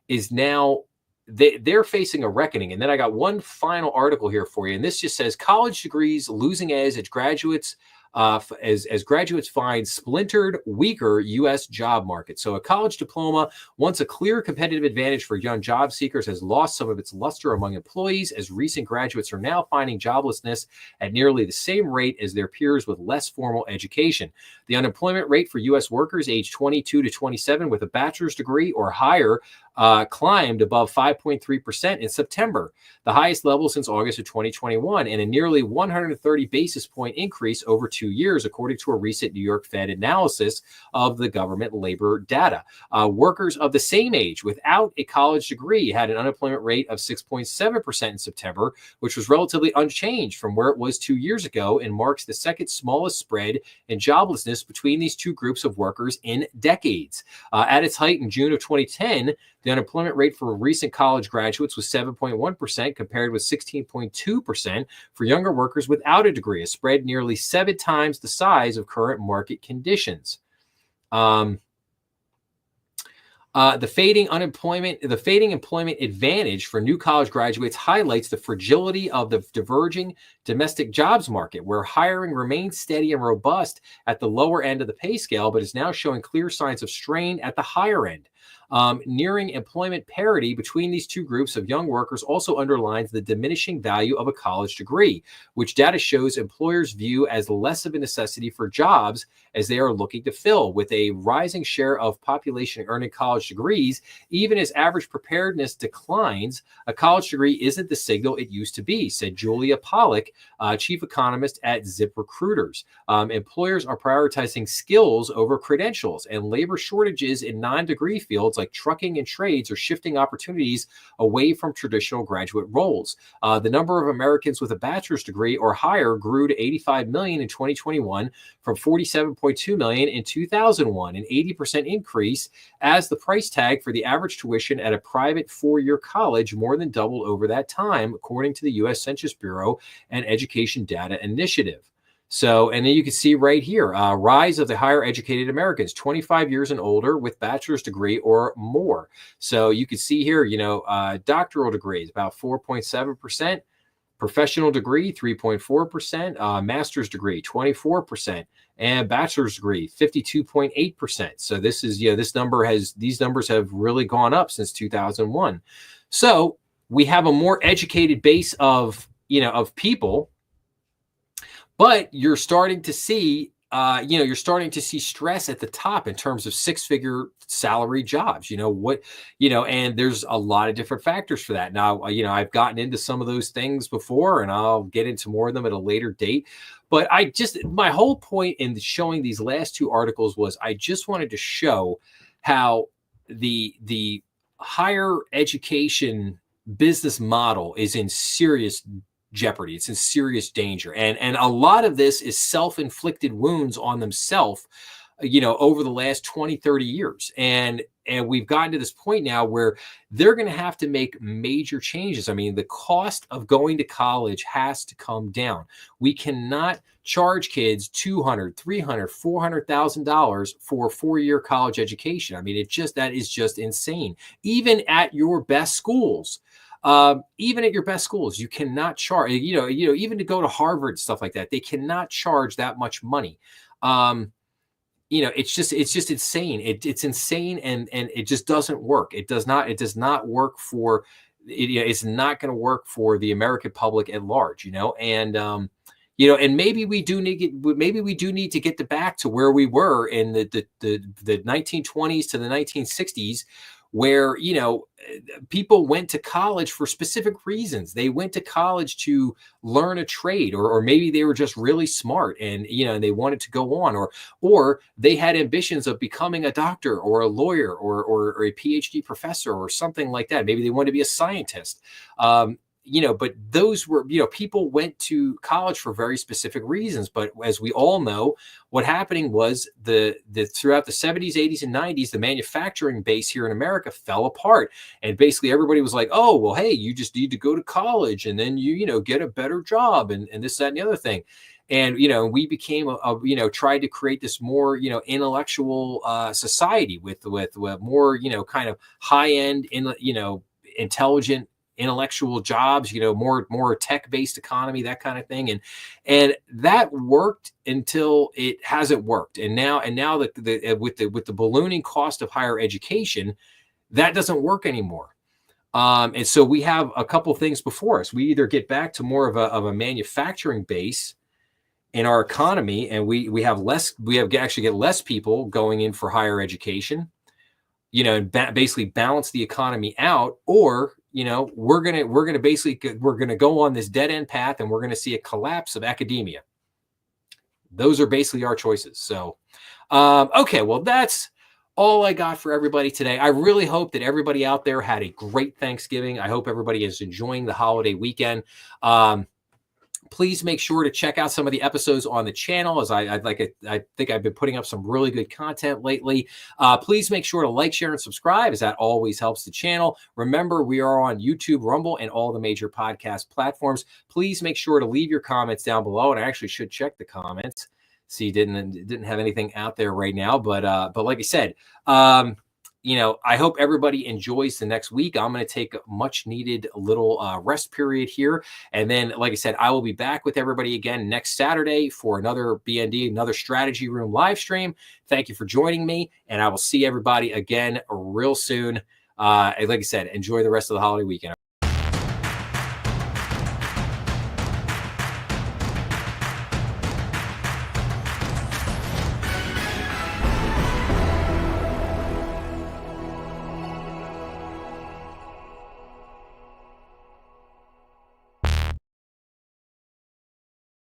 is now, they're facing a reckoning. And then I got one final article here for you. And this just says college degrees losing edge as graduates as graduates find splintered, weaker U.S. job market. So a college diploma, once a clear competitive advantage for young job seekers, has lost some of its luster among employees, as recent graduates are now finding joblessness at nearly the same rate as their peers with less formal education. The unemployment rate for U.S. workers aged 22 to 27 with a bachelor's degree or higher climbed above 5.3% in September, the highest level since August of 2021, and a nearly 130 basis point increase over 2 years, according to a recent New York Fed analysis of the government labor data. Workers of the same age without a college degree had an unemployment rate of 6.7% in September, which was relatively unchanged from where it was 2 years ago and marks the second smallest spread in joblessness between these two groups of workers in decades. At its height in June of 2010, the unemployment rate for recent college graduates was 7.1%, compared with 16.2% for younger workers without a degree, a spread nearly 7 times the size of current market conditions. The fading employment advantage for new college graduates highlights the fragility of the diverging domestic jobs market, where hiring remains steady and robust at the lower end of the pay scale, but is now showing clear signs of strain at the higher end. Nearing employment parity between these two groups of young workers also underlines the diminishing value of a college degree, which data shows employers view as less of a necessity for jobs as they are looking to fill. With a rising share of population earning college degrees, even as average preparedness declines, a college degree isn't the signal it used to be, said Julia Pollack, chief economist at ZipRecruiters. Employers are prioritizing skills over credentials, and labor shortages in non-degree fields like trucking and trades are shifting opportunities away from traditional graduate roles. The number of Americans with a bachelor's degree or higher grew to 85 million in 2021 from 47.2 million in 2001, an 80% increase, as the price tag for the average tuition at a private 4-year college more than doubled over that time, according to the U.S. Census Bureau and Education Data Initiative. So, and then you can see right here, rise of the higher educated Americans, 25 years and older with bachelor's degree or more. So you can see here, doctoral degrees, about 4.7%, professional degree, 3.4%, master's degree, 24%, and bachelor's degree, 52.8%. So this is, these numbers have really gone up since 2001. So we have a more educated base of people. But you're starting to see, stress at the top in terms of 6-figure salary jobs. And there's a lot of different factors for that. Now, I've gotten into some of those things before, and I'll get into more of them at a later date. But my whole point in showing these last 2 articles was I just wanted to show how the higher education business model is in serious jeopardy. It's in serious danger. And a lot of this is self-inflicted wounds on themselves, over the last 20, 30 years. And we've gotten to this point now where they're going to have to make major changes. I mean, the cost of going to college has to come down. We cannot charge kids $200,000, $300,000, $400,000 for a 4-year college education. I mean, that is just insane. Even at your best schools. You cannot charge, even to go to Harvard, stuff like that, they cannot charge that much money. It's just insane. It's insane. And it just doesn't work. It does not work for, it's not going to work for the American public at large, and maybe we do need to get back to where we were in the 1920s to the 1960s, where, people went to college for specific reasons. They went to college to learn a trade, or maybe they were just really smart and, and they wanted to go on, or they had ambitions of becoming a doctor or a lawyer or a PhD professor or something like that. Maybe they wanted to be a scientist. But those were, people went to college for very specific reasons. But as we all know, what happening was throughout the 70s, 80s, and 90s, the manufacturing base here in America fell apart. And basically everybody was like, oh, well, hey, you just need to go to college and then you get a better job and this, that, and the other thing. And, we became, tried to create this more, intellectual society with more, kind of high end, intelligent intellectual jobs, more tech-based economy, that kind of thing. And that worked until it hasn't worked. And now that with the ballooning cost of higher education, that doesn't work anymore. And so we have a couple things before us. We either get back to more of a manufacturing base in our economy, and we actually get less people going in for higher education, and basically balance the economy out, or we're gonna go on this dead end path, and we're gonna see a collapse of academia. Those are basically our choices. So, okay, well, that's all I got for everybody today. I really hope that everybody out there had a great Thanksgiving. I hope everybody is enjoying the holiday weekend. Please make sure to check out some of the episodes on the channel, as I think I've been putting up some really good content lately. Please make sure to like, share, and subscribe, as that always helps the channel. Remember, we are on YouTube, Rumble, and all the major podcast platforms. Please make sure to leave your comments down below, and I actually should check the comments. See, didn't have anything out there right now, but like I said, I hope everybody enjoys the next week. I'm going to take a much needed little rest period here. And then, like I said, I will be back with everybody again next Saturday for another BND, another strategy room live stream. Thank you for joining me, and I will see everybody again real soon. Like I said, enjoy the rest of the holiday weekend.